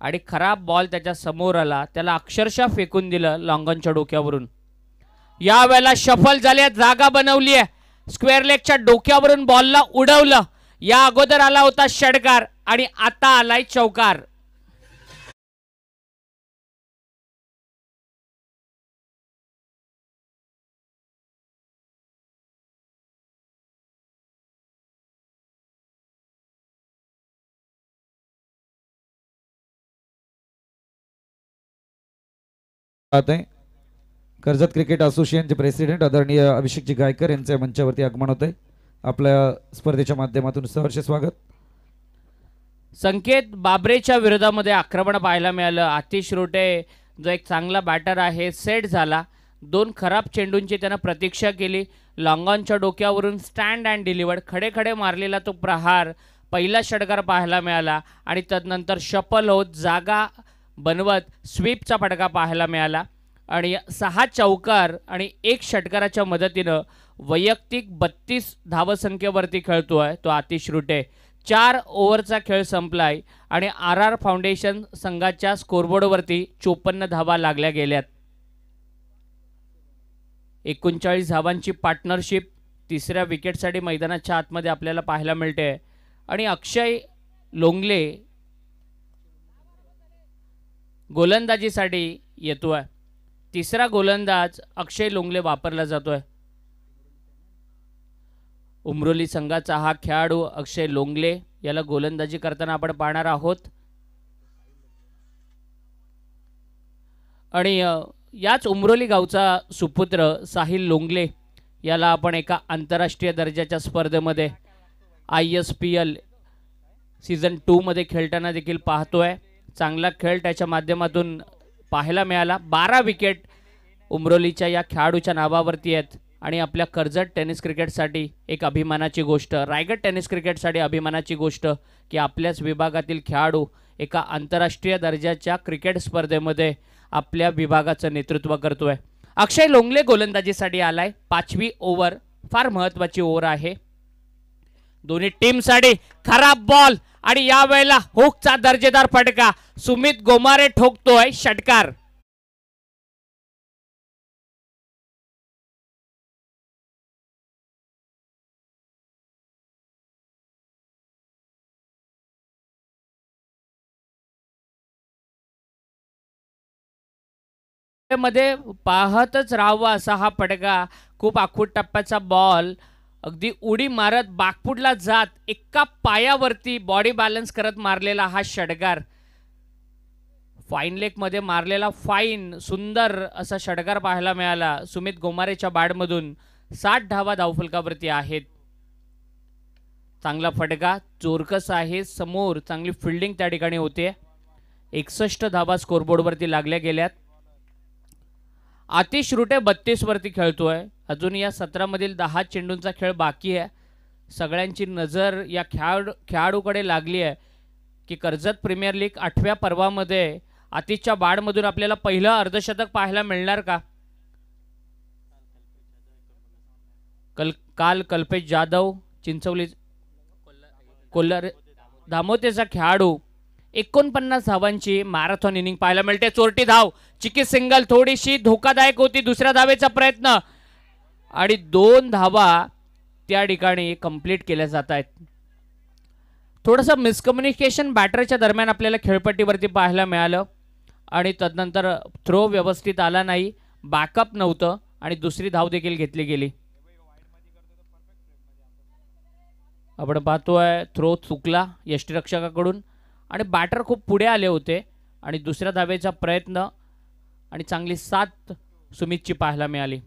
आणि खराब बॉल त्याच्या समोर आला, त्याला अक्षरशः फेकून दिलं लॉंगॉनच्या डोक्यावरून. या वेळेला शफल झाली, जागा बनवली आहे, स्क्वेअर लेगच्या डोक्यावरून बॉलला उडवलं. या अगोदर आला होता षटकार आणि आता आलाय चौकार. आहे कर्जत क्रिकेट असोसिएशनचे प्रेसिडेंट आदरणीय अभिषेकजी गायकर यांचे मंचावरती आगमन होते. आपल्या स्पर्धेच्या माध्यमातून सहर्ष स्वागत. संकेत बाबरेच्या विरोधामध्ये आक्रमण पाहायला मिळालं. आतिश रोटे जो एक चांगला बॅटर आहे सेट झाला. 2 खराब चेंडूंची त्यानं प्रतीक्षा केली. लॉंगॉनच्या डोक्यावरून स्टँड अँड डिलिव्हर्ड खडे खडे मारलेला तो प्रहार पहिला षटकार पाहायला मिळाला आणि तदनंतर शफल होत जागा बनवत स्वीपचा फटका पाहायला मिळाला आणि 6 चौकार आणि 1 षटकाराच्या मदतीनं वैयक्तिक 32 धावसंख्येवरती खेळतोय तो आतिश रुटे. 4 ओव्हरचा खेळ संपलाय आणि RR फाउंडेशन संघाच्या स्कोरबोर्डवरती 54 धावा लागल्या गेल्यात. 39 धावांची पार्टनरशिप तिसऱ्या विकेटसाठी मैदानाच्या आतमध्ये आपल्याला पाहायला मिळते आणि अक्षय लोंगले गोलंदाजीसाठी येतोय. तिसरा गोलंदाज अक्षय लोंगले वापरला जातोय. उमरोली संघाचा हा खेळाडू अक्षय लोंगले याला गोलंदाजी करताना आपण पाहणार आहोत आणि याच उमरोली गावचा सुपुत्र साहिल लोंगले याला आपण एका आंतरराष्ट्रीय दर्जाच्या स्पर्धेमध्ये ISPL सीझन 2 मध्ये खेळताना देखील पाहतोय. चांगला खेळ त्याच्या माध्यमातून पाहायला मिळाला. 12 विकेट उमरोलीच्या या खेळाडूच्या नावावरती आहेत आणि आपल्या कर्जत टेनिस क्रिकेटसाठी एक अभिमानाची गोष्ट, रायगड टेनिस क्रिकेटसाठी अभिमानाची गोष्ट की आपल्याच विभागातील खेळाडू एका आंतरराष्ट्रीय दर्जाच्या क्रिकेट स्पर्धेमध्ये आपल्या विभागाचं नेतृत्व करतोय. अक्षय लोंगले गोलंदाजीसाठी आलाय. 5वी ओव्हर फार महत्त्वाची ओव्हर आहे दोन्ही टीमसाठी. खराब बॉल आणि या वेळेला हुकचा दर्जेदार फटका. सुमित गोमारे ठोकतोय षटकार. मध्ये पाहतच राहावं असा हा फटका, खूप आखूड टप्प्याचा बॉल, अगदी उडी मारत बाकपुडला जात एका पायावरती बॉडी बॅलन्स करत मारलेला हा षटकार, फाईन लेग मध्ये मारलेला फाईन सुंदर असा षटकार पाहायला मिळाला सुमित गोमारेच्या बॅटमधून. 60 धावा धावफलकावरती आहेत. चांगला फटका, चोरकस आहे, समोर चांगली फिल्डिंग त्या ठिकाणी होते. 61 धावा स्कोरबोर्डवरती लागल्या गेल्यात. आतिश रुटे 32 वरती खेळतोय. अजून या 17 मधील 10 चेंडूंचा खेळ बाकी आहे. सगळ्यांची नजर या खेळाडूकडे लागली आहे की कर्जत प्रीमियर लीग 8व्या पर्वामध्ये आतिशच्या बाडमधून आपल्याला पहिलं अर्धशतक पाहायला मिळणार का? काल कल्पेश जाधव चिंचवली कोल्हार धामोतेचा खेळाडू 49 धावांची मॅरेथॉन इनिंग पाहायला मिळते. चोरटी धाव, चिकी सिंगल थोडीशी धोकादायक होती. दुसऱ्या धावेचा प्रयत्न आणि 2 धावा त्या ठिकाणी कंप्लीट केल्या जात आहेत. थोडंसं मिसकम्युनिकेशन बॅटरच्या दरम्यान आपल्याला खेळपट्टीवरती पाहायला मिळालं आणि तदनंतर थ्रो व्यवस्थित आला नाही, बॅकअप नव्हतं आणि दुसरी धाव देखील घेतली गेली. आपण पाहतोय थ्रो चुकला यष्टीरक्षकाकडून आणि बॅटर खूप पुढे आले होते आणि दुसऱ्या धावेचा प्रयत्न आणि चांगली साथ सुमितची पाहायला मिळाली.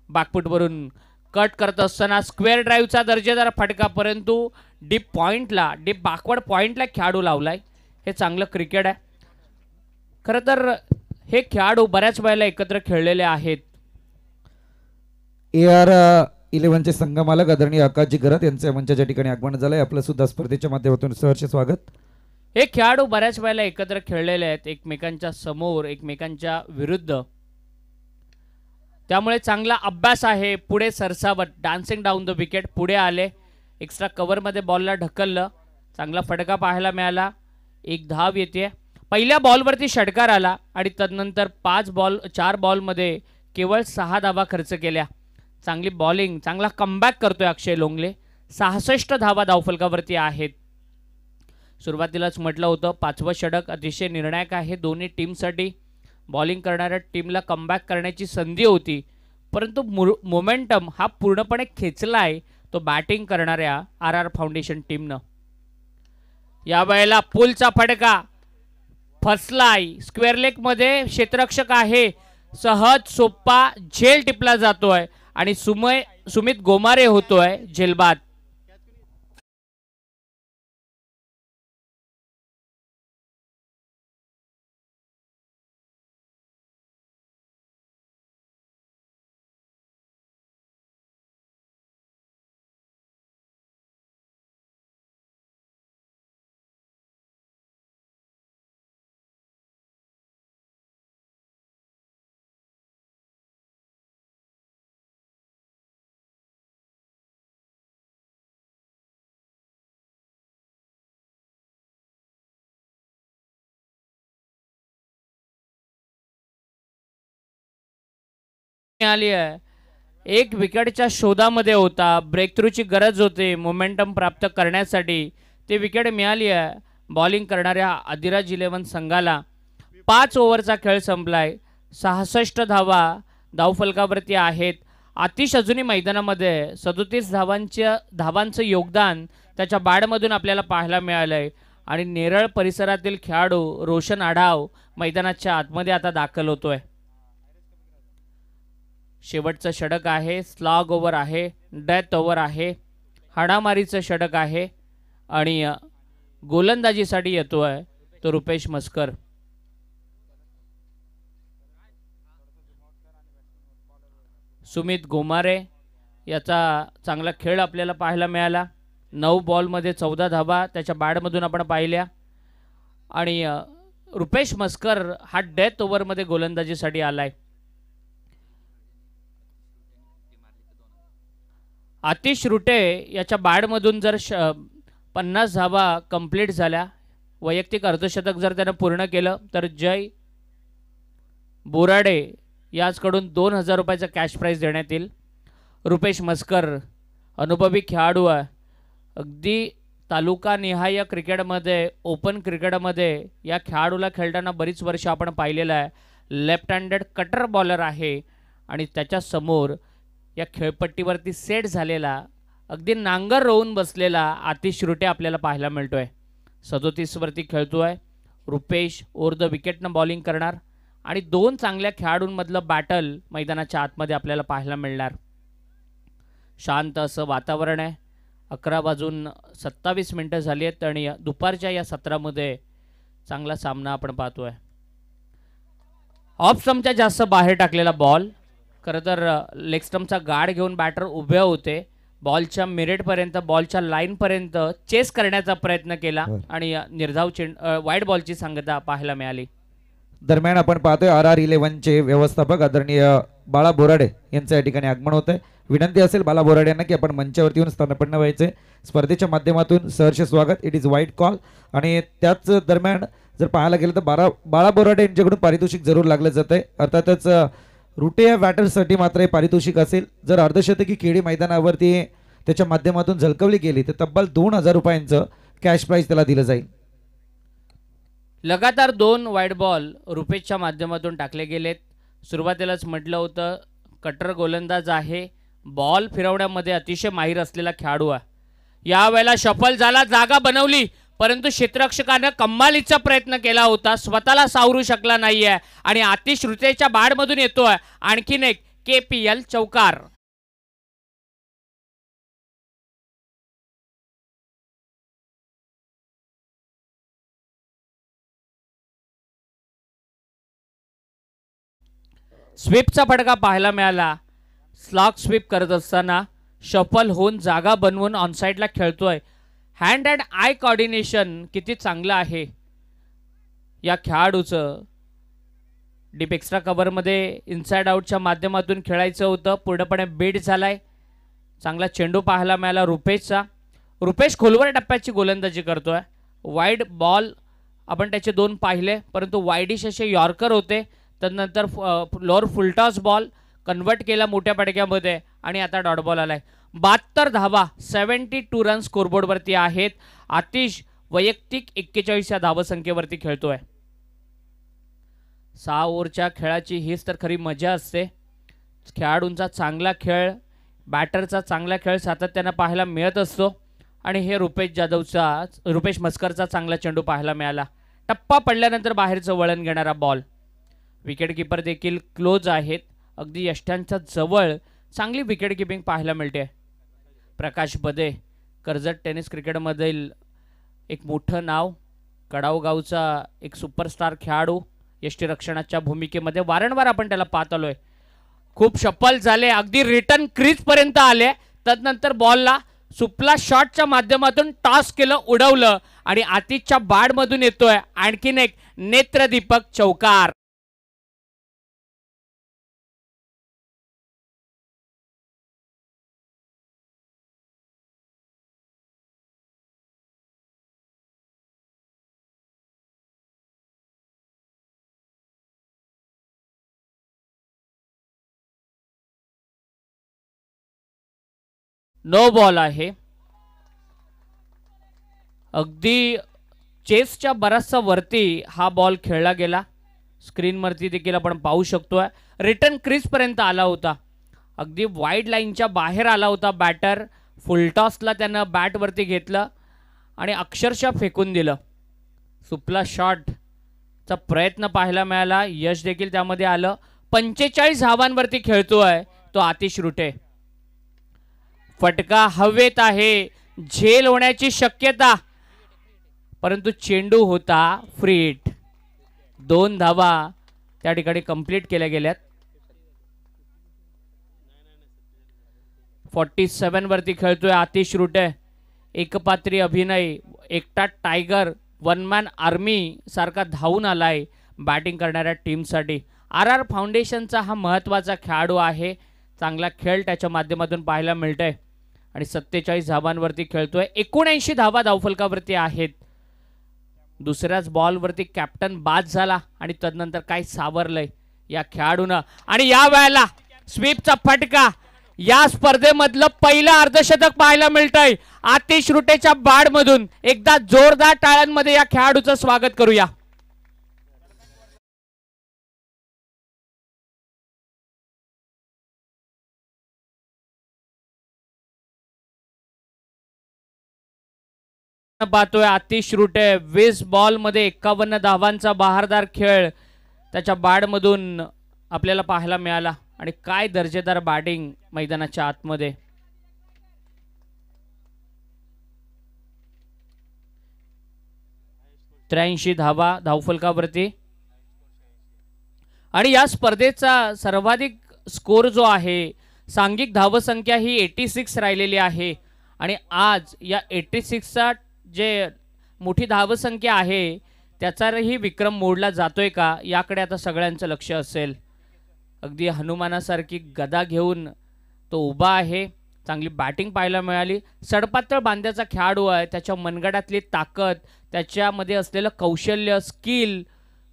बॅकफुटवरून कट करत असताना स्क्वेअर ड्राईव्हचा दर्जेदार फटका, परंतु डीप बॅकवर्ड पॉइंटला खेळाडू लावलाय. हे चांगलं क्रिकेट आहे. खरं तर हे खेळाडू बऱ्याच वेळेला एकत्र खेळलेले आहेत. AR 11चे संघमालक आदरणीय आकाशजी गरत यांचे मंचाच्या ठिकाणी आगमन झालंय. आपलं सुद्धा स्पर्धेच्या माध्यमातून सहर्ष स्वागत. हे खेळाडू बऱ्याच वेळेला एकत्र खेळलेले आहेत, एकमेकांच्या समोर, एकमेकांच्या विरुद्ध. त्यामुळे चांगला अभ्यास आहे. पुढे सरसावत डान्सिंग डाऊन द विकेट, पुढे आले, एक्स्ट्रा कव्हरमध्ये बॉलला ढकललं, चांगला फटका पाहायला मिळाला. 1 धाव येते. पहिल्या बॉलवरती षटकार आला आणि तदनंतर 4 बॉलमध्ये केवळ 6 धावा खर्च केल्या. चांगली बॉलिंग, चांगला कमबॅक करतोय अक्षय लोंगले. 66 धावा धावफलकावरती आहेत. सुरुवातीलाच म्हटलं होतं 5वं षटक अतिशय निर्णायक आहे दोन्ही टीमसाठी. बॉलिंग करणाऱ्या टीमला कमबॅक करण्याची संधी होती, परंतु मोमेंटम हा पूर्णपणे खेचलाय तो बॅटिंग करणाऱ्या RR फाउंडेशन टीमनं. यावेळेला पुलचा फटका फसलाय. स्क्वेअर लेग मध्ये क्षेत्ररक्षक आहे, सहज सोप्पा झेल टिपला जातोय आणि सुमित गोमारे होतोय झेलबाद. मिळाली आहे. 1 विकेटच्या शोधामध्ये होता, ब्रेक थ्रूची गरज होती मोमेंटम प्राप्त करण्यासाठी. ते विकेट मिळाली आहे बॉलिंग करणाऱ्या आदिराज 11 संघाला. 5 ओव्हरचा खेळ संपलाय. 66 धावा धावफलकावरती आहेत. आतिश अजूनही मैदानामध्ये 37 धावांचं योगदान त्याच्या बॅटमधून आपल्याला पाहायला मिळालंय आणि नेरळ परिसरातील खेळाडू रोशन आढाव मैदानाच्या आतमध्ये आता दाखल होतोय. शेवटचं षटक आहे, स्लॉग ओव्हर आहे, डेथ ओव्हर आहे, हाणामारीचं षटक आहे आणि गोलंदाजीसाठी येतोय तो रुपेश मस्कर. सुमित गोमारे याचा चांगला खेळ आपल्याला पाहायला मिळाला. 9 बॉलमध्ये 14 धावा त्याच्या बॅटमधून आपण पाहिल्या आणि रुपेश मस्कर हा डेथ ओव्हरमध्ये गोलंदाजीसाठी आलाय. आतिश रुटे याच्या बॅटमधून जर 50 धावा कंप्लीट झाल्या, वैयक्तिक अर्धशतक जर त्यानं पूर्ण केलं तर जय बोराडे याचकडून 2000 रुपयाचा कॅश प्राईज देण्यात येईल. रुपेश मस्कर अनुभवी खेळाडू आहे. अगदी तालुकानिहाय क्रिकेटमध्ये, ओपन क्रिकेटमध्ये या खेळाडूला खेळताना बरीच वर्ष आपण पाहिलेलं आहे. लेफ्ट हँडेड कटर बॉलर आहे आणि त्याच्या समोर या खेळपट्टीवरती सेट झालेला अगदी नांगर रोवून बसलेला आतिश रुटे आपल्याला पाहायला मिळतोय. 37 वरती खेळतोय. रुपेश ओव्हर द विकेटनं बॉलिंग करणार आणि दोन चांगल्या खेळाडूंमधलं बॅटल मैदानाच्या आतमध्ये आपल्याला पाहायला मिळणार. शांत असं वातावरण आहे. 11 वाजून 27 मिनटं झाली आहेत आणि दुपारच्या या सत्रामध्ये चांगला सामना आपण पाहतोय. ऑफ स्टंपच्या जास्त बाहेर टाकलेला बॉल. खरं तर लेग स्टंपचा गार्ड घेऊन बॅटर उभे होते. बॉलच्या मिरेटपर्यंत बॉलच्या लाईनपर्यंत चेस करण्याचा प्रयत्न केला आणि निर्धाव वाईड बॉलची सांगता पाहायला मिळाली. दरम्यान आपण पाहतोय RR11 चे व्यवस्थापक आदरणीय बाळा बोराडे यांचं या ठिकाणी आगमन होत आहे. विनंती असेल बाळा बोराडे यांना की आपण मंचावरती येऊन स्थानपन्न व्हायचे. स्पर्धेच्या माध्यमातून सहर्ष स्वागत. इट इज वाईट कॉल. आणि त्याच दरम्यान जर पाहायला गेलं तर बाळा बोराडे यांच्याकडून पारितोषिक जरूर लागलं जात आहे. अर्थातच रुटे या बॅटरसाठी मात्र हे पारितोषिक असेल. जर अर्धशतकी खेळी मैदानावरती त्याच्या माध्यमातून झळकवली गेली तर तब्बल 2000 रुपयांचं कॅश प्राइज त्याला दिलं जाईल. लगातार 2 वाईड बॉल रुपेशच्या माध्यमातून टाकले गेलेत. सुरुवातीलाच म्हटलं होतं कटर गोलंदाज आहे. बॉल फिरवण्यामध्ये अतिशय माहीर असलेला खेळाडू आहे. यावेळेला शफल झाला, जागा बनवली, परंतु क्षेत्ररक्षकानं कमालीचा प्रयत्न केला होता, स्वतःला सावरू शकला नाहीये आणि आतिश रुटेच्या बाडमधून येतोय आणखीन एक KPL चौकार. स्वीपचा फटका पाहायला मिळाला. स्लॉग स्वीप करत असताना शफल होऊन जागा बनवून ऑनसाइडला खेळतोय. हँड अँड आय कॉर्डिनेशन किती चांगलं आहे या खेळाडूचं. डीप एक्स्ट्रा कव्हरमध्ये इनसाइड आउटच्या माध्यमातून खेळायचं होतं, पूर्णपणे बीट झालाय. चांगला चेंडू पाहायला मिळाला रुपेशचा. रुपेश खोलवर टप्प्याची गोलंदाजी करतोय. वाईड बॉल आपण त्याचे 2 पाहिले, परंतु वाईडिश असे यॉर्कर होते. त्यानंतर लोअर फुलटॉस बॉल कन्वर्ट केला मोठ्या पडक्यामध्ये आणि आता डॉट बॉल आलाय. 72 धावा 72 रन स्कोरबोर्डवरती आहेत. आतिश वैयक्तिक 41 या धावसंख्येवरती खेळतोय. 6 ओव्हरच्या खेळाची हीच तर खरी मजा असते. खेळाडूंचा चांगला खेळ, बॅटरचा चांगला खेळ सातत्यानं पाहायला मिळत असतो आणि हे रुपेश मस्करचा चांगला चेंडू पाहायला मिळाला. टप्पा पडल्यानंतर बाहेरचं वळण घेणारा बॉल. विकेट किपर देखील क्लोज आहेत. अगदी यष्ट्यांच्या जवळ चांगली विकेट किपिंग पाहायला मिळते. प्रकाश बदे कर्जत टेनिस क्रिकेटमधील एक मोठं नाव, कडाव गावचा एक सुपरस्टार खेळाडू, यष्टीरक्षणाच्या भूमिकेमध्ये वारंवार आपण त्याला पाहत आलोय. खूप शफल झाले, अगदी रिटर्न क्रीजपर्यंत आले. तदनंतर बॉलला सुपला शॉटच्या माध्यमातून टॉस केलं, उडवलं आणि आतिशच्या बाडमधून येतोय आणखीन एक नेत्रदीपक चौकार. नो बॉल आहे. अगदी चेसच्या बराचसा वरती हा बॉल खेळला गेला. स्क्रीनवरती देखील आपण पाहू शकतोय. रिटर्न क्रीजपर्यंत आला होता. अगदी वाईड लाईनच्या बाहेर आला होता बॅटर. फुलटॉसला त्यानं बॅटवरती घेतलं आणि अक्षरशः फेकून दिलं. सुपला शॉटचा प्रयत्न पाहायला मिळाला, यश देखील त्यामध्ये आलं. 45 धावांवरती खेळतोय तो आतिश रुटे. फटका हवेत आहे, झेल होण्याची शक्यता, परंतु चेंडू होता फ्री हिट. 2 धावा त्या ठिकाणी कंप्लीट केल्या गेल्यात. 47 वरती खेळतोय आतिश रुटे. एकपात्री अभिनय, एकटा टायगर, वन मॅन आर्मी सारखा धावून आलाय बॅटिंग करणाऱ्या टीमसाठी. RR फाउंडेशनचा हा महत्त्वाचा खेळाडू आहे. चांगला खेळ त्याच्या माध्यमातून पाहायला मिळतंय आणि 47 धावांवरती खेळतोय. 79 धावा धावफलकावरती आहेत. दुसऱ्याच बॉलवरती कॅप्टन बाद झाला आणि तदनंतर काय सावरलंय या खेळाडूनं. आणि या वेळेला स्वीपचा फटका. या स्पर्धेमधलं पहिलं अर्धशतक पाहायला मिळतंय आतिश रुटेच्या बाडमधून. एकदा जोरदार टाळ्यांमध्ये या खेळाडूचं स्वागत करूया. पाहतोय आतिश रुटे 20 बॉल मध्ये 51 धावांचा बहारदार खेळ त्याच्या बॅटमधून आपल्याला पाहायला मिळाला आणि काय दर्जेदार बॅटिंग मैदानाच्या आतमध्ये. त्र्याऐंशी धावा धावफलकावरती आणि या स्पर्धेचा सर्वाधिक स्कोर जो आहे सांघिक धावसंख्या ही 86 राहिलेली आहे आणि आज या 86चा जे मोठी धावसंख्या आहे त्याचाही विक्रम मोडला जातोय का याकडे आता सगळ्यांचं लक्ष असेल. अगदी हनुमानासारखी गदा घेऊन तो उभा आहे. चांगली बॅटिंग पाहायला मिळाली. सडपातळ बांध्याचा खेळाडू आहे. त्याच्या मनगटातली ताकद त्याच्यामध्ये असलेलं कौशल्य स्किल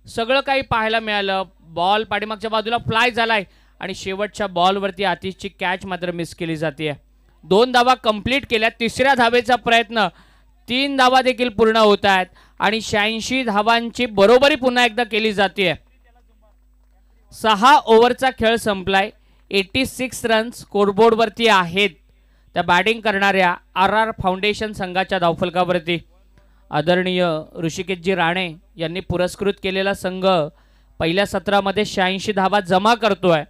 सगळं काही पाहायला मिळालं. बॉल पाठीमागच्या बाजूला फ्लाय झालाय आणि शेवटच्या बॉलवरती आतिशची कॅच मात्र मिस केली जाते. 2 धावा कंप्लीट केल्या. तिसऱ्या धावेचा प्रयत्न 3 धावा देखील पूर्ण होत आहेत आणि 86 धावांची बरोबरी पुन्हा एकदा केली जाते. 6 ओव्हरचा खेळ संपलाय. 86 रन्स स्कोरबोर्डवरती आहेत त्या बॅटिंग करणाऱ्या RR फाउंडेशन संघाच्या धावफलकावरती. आदरणीय ऋषिकेशजी राणे यांनी पुरस्कृत केलेला संघ पहिल्या सत्रामध्ये 86 धावा जमा करतोय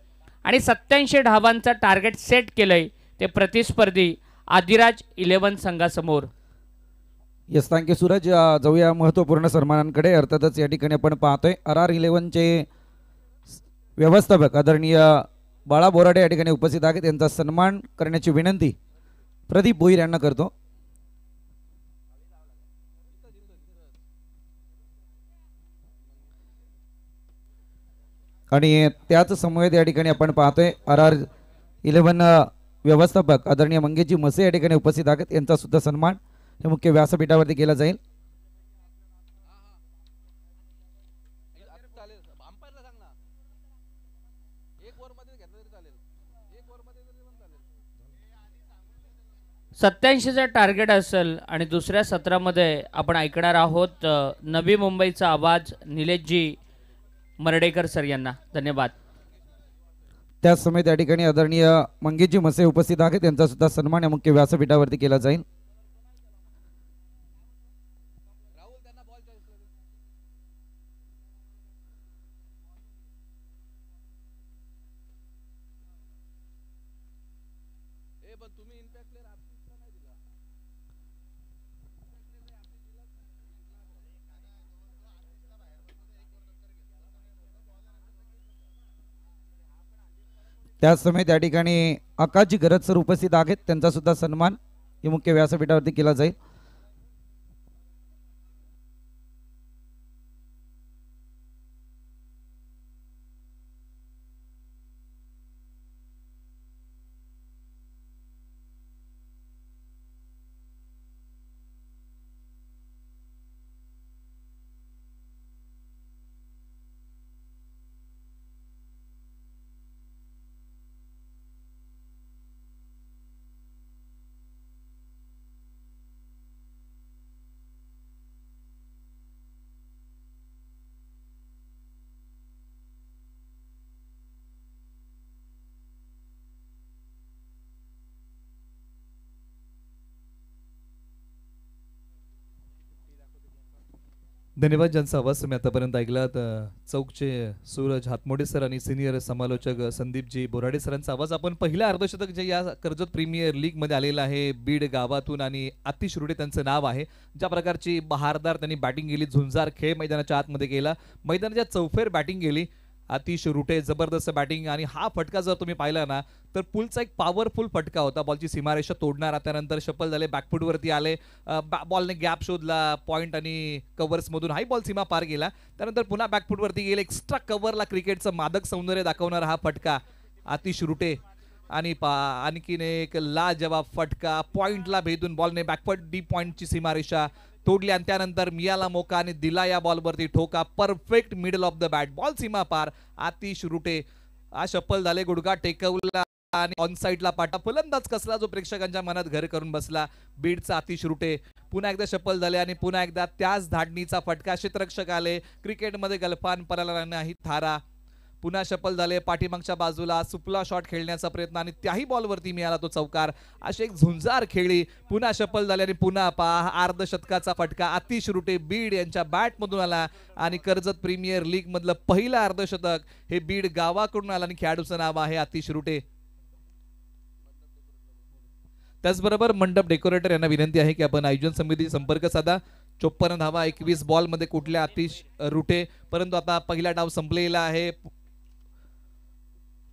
आणि 87 धावांचा टार्गेट सेट केलंय ते प्रतिस्पर्धी आदिराज 11 संघासमोर. Yes, thank you Suraj. जाऊया महत्त्वपूर्ण सन्मानांकडे. अर्थातच या ठिकाणी आपण पाहतोय RR 11चे व्यवस्थापक आदरणीय बाळा बोराडे या ठिकाणी उपस्थित आहेत. त्यांचा सन्मान करण्याची विनंती प्रदीप भोईर यांना करतो. आणि त्याच समवेत या ठिकाणी आपण पाहतोय RR 11 व्यवस्थापक आदरणीय मंगेशजी मसे या ठिकाणी उपस्थित आहेत. यांचा सुद्धा सन्मान हे मुख्य व्यासपीठावरती केला जाईल. सत्याऐंशीचा टार्गेट असेल आणि दुसऱ्या सत्रामध्ये आपण ऐकणार आहोत नवी मुंबईचा आवाज निलेशजी मर्डेकर सर यांना. धन्यवाद. त्याच समेत या ठिकाणी आदरणीय मंगेशजी मसे उपस्थित आहेत. त्यांचा सुद्धा सन्मान या मुख्य व्यासपीठावरती केला जाईल. त्याच समेत या ठिकाणी आकाशजी गरज सर उपस्थित आहेत. त्यांचा सुद्धा सन्मान हे मुख्य व्यासपीठावरती केला जाईल. धन्यवाद. ज्यांचा आवाज तुम्ही आतापर्यंत ऐकलात चौकचे सूरज हातमोडे सर आणि सिनियर समालोचक संदीपजी बोराडे सरांचा आवाज आपण पहिल्या अर्धशतक जे या कर्जत प्रीमियर लीग मध्ये आलेलं आहे बीड गावातून आणि आतिश रुडे त्यांचं नाव आहे. ज्या प्रकारची बहारदार त्यांनी बॅटिंग केली, झुंजार खेळ मैदानाच्या आतमध्ये केला, मैदानाच्या चौफेर बॅटिंग केली. आतिश रुटे जबरदस्त बॅटिंग आणि हा फटका जर तुम्ही पाहिला ना तर पुलचा एक पॉवरफुल फटका होता. बॉलची सीमारेषा तोडणारा. त्यानंतर शफल झाले, बॅकफुटवरती आले, बॉलने गॅप शोधला पॉइंट आणि कव्हर्समधून हाही बॉल सीमा पार गेला. त्यानंतर पुन्हा बॅकफुटवरती गेले. एक्स्ट्रा कव्हरला क्रिकेटचं मादक सौंदर्य दाखवणारा हा फटका आतिश रुटे आणि आणखीन एक लाजवाब फटका पॉइंटला भेदून बॉलने बॅकफुट डीप पॉइंटची सीमारेषा तोडली आणि त्यानंतर मियाला मोका आणि दिला या बॉलवरती ठोका. Perfect middle of the bat, ball सीमा पार. आतिश रुटे हा शफल झाले, गुडघा टेकवला आणि ऑन साइडला पाटा. फलंदाज कसला जो प्रेक्षकांच्या मनात घर करून बसला. बीडचा आतिश रुटे पुन्हा एकदा शफल झाले आणि पुन्हा एकदा त्याच धाडणीचा फटका. क्षेत्ररक्षक आले. क्रिकेटमध्ये गलफान पराला नाही थारा. पुन्हा शफल झाले पाठीमागच्या बाजूला सुपला शॉट खेळण्याचा प्रयत्न आणि त्याही बॉलवरती मिळाला तो चौकार. अशी एक झुंजार खेळली. पुन्हा शफल झाले आणि पुन्हा पहा अर्धशतकाचा फटका आतिश रुटे बीड यांच्या बॅटमधून आला आणि कर्जत प्रीमियर लीग मधलं पहिलं अर्धशतक हे बीड गावाकडून आलं आणि खेळाडूचं नाव आहे आतिश रुटे. त्याचबरोबर मंडप डेकोरेटर यांना विनंती आहे की आपण आयोजन समिती संपर्क साधा. 54 धावा 21 बॉल मध्ये कुठल्या आतिश रुटे. परंतु आता पहिला डाव संपलेला आहे.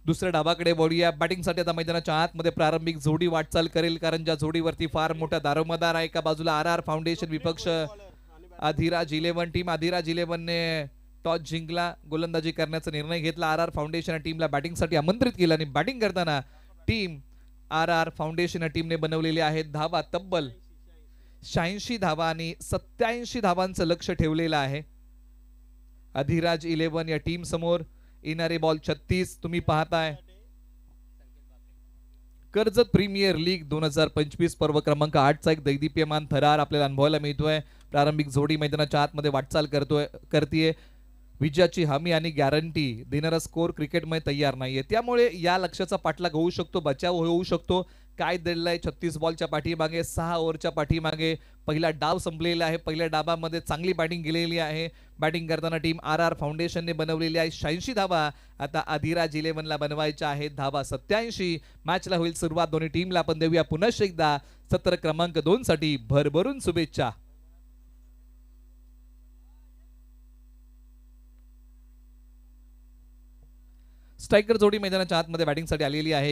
दुसऱ्या डावाकडे वळूया. बॅटिंगसाठी आता मैदानाच्या आतमध्ये प्रारंभिक जोडी वाटचाल करेल कारण ज्या जोडीवरती फार मोठा दारोमदार आहे. एका बाजूला आर फाउंडेशन विपक्ष अधिराज 11 टीम. अधिराज 11 ने टॉस जिंकला, गोलंदाजी करण्याचा निर्णय घेतला. आर फाउंडेशन टीमला बॅटिंगसाठी आमंत्रित केलं आणि बॅटिंग करताना टीम आर फाउंडेशन टीमने बनवलेली आहेत धावा तब्बल 86 धावा आणि 87 धावांचं लक्ष ठेवलेलं आहे. अधिराज 11 या टीम समोर येणारे बॉल 36 तुम्ही पाहताय. कर्जत प्रीमियर लीग 2025 पर्व क्रमांक 8 चा एक दैदिप्यमान थरार आपल्याला अनुभवायला मिळतोय. प्रारंभिक जोडी मैदानाच्या आतमध्ये वाटचाल करतीये. विजयाची हमी आणि गॅरंटी देणारा स्कोर क्रिकेटमध्ये तयार नाहीये. त्यामुळे या लक्ष्याचा पाठलाग होऊ शकतो, बचाव होऊ शकतो. काय दडलाय 36 बॉलच्या पाठीमागे 6 ओव्हरच्या पाठीमागे पहिला डाव संपलेला आहे. पहिल्या डावामध्ये चांगली बॅटिंग केलेली आहे. बॅटिंग करताना टीम आर फाउंडेशनने बनवलेली आहे 86 धावा. आता अधिराज 11 ला बनवायच्या आहेत धावा 87. मॅचला होईल सुरुवात. दोन्ही टीमला आपण देऊया पुन्हा एकदा सत्र क्रमांक 2 साठी भरभरून शुभेच्छा. स्ट्रायकर जोडी मैदानाच्या आतमध्ये बॅटिंगसाठी आलेली आहे.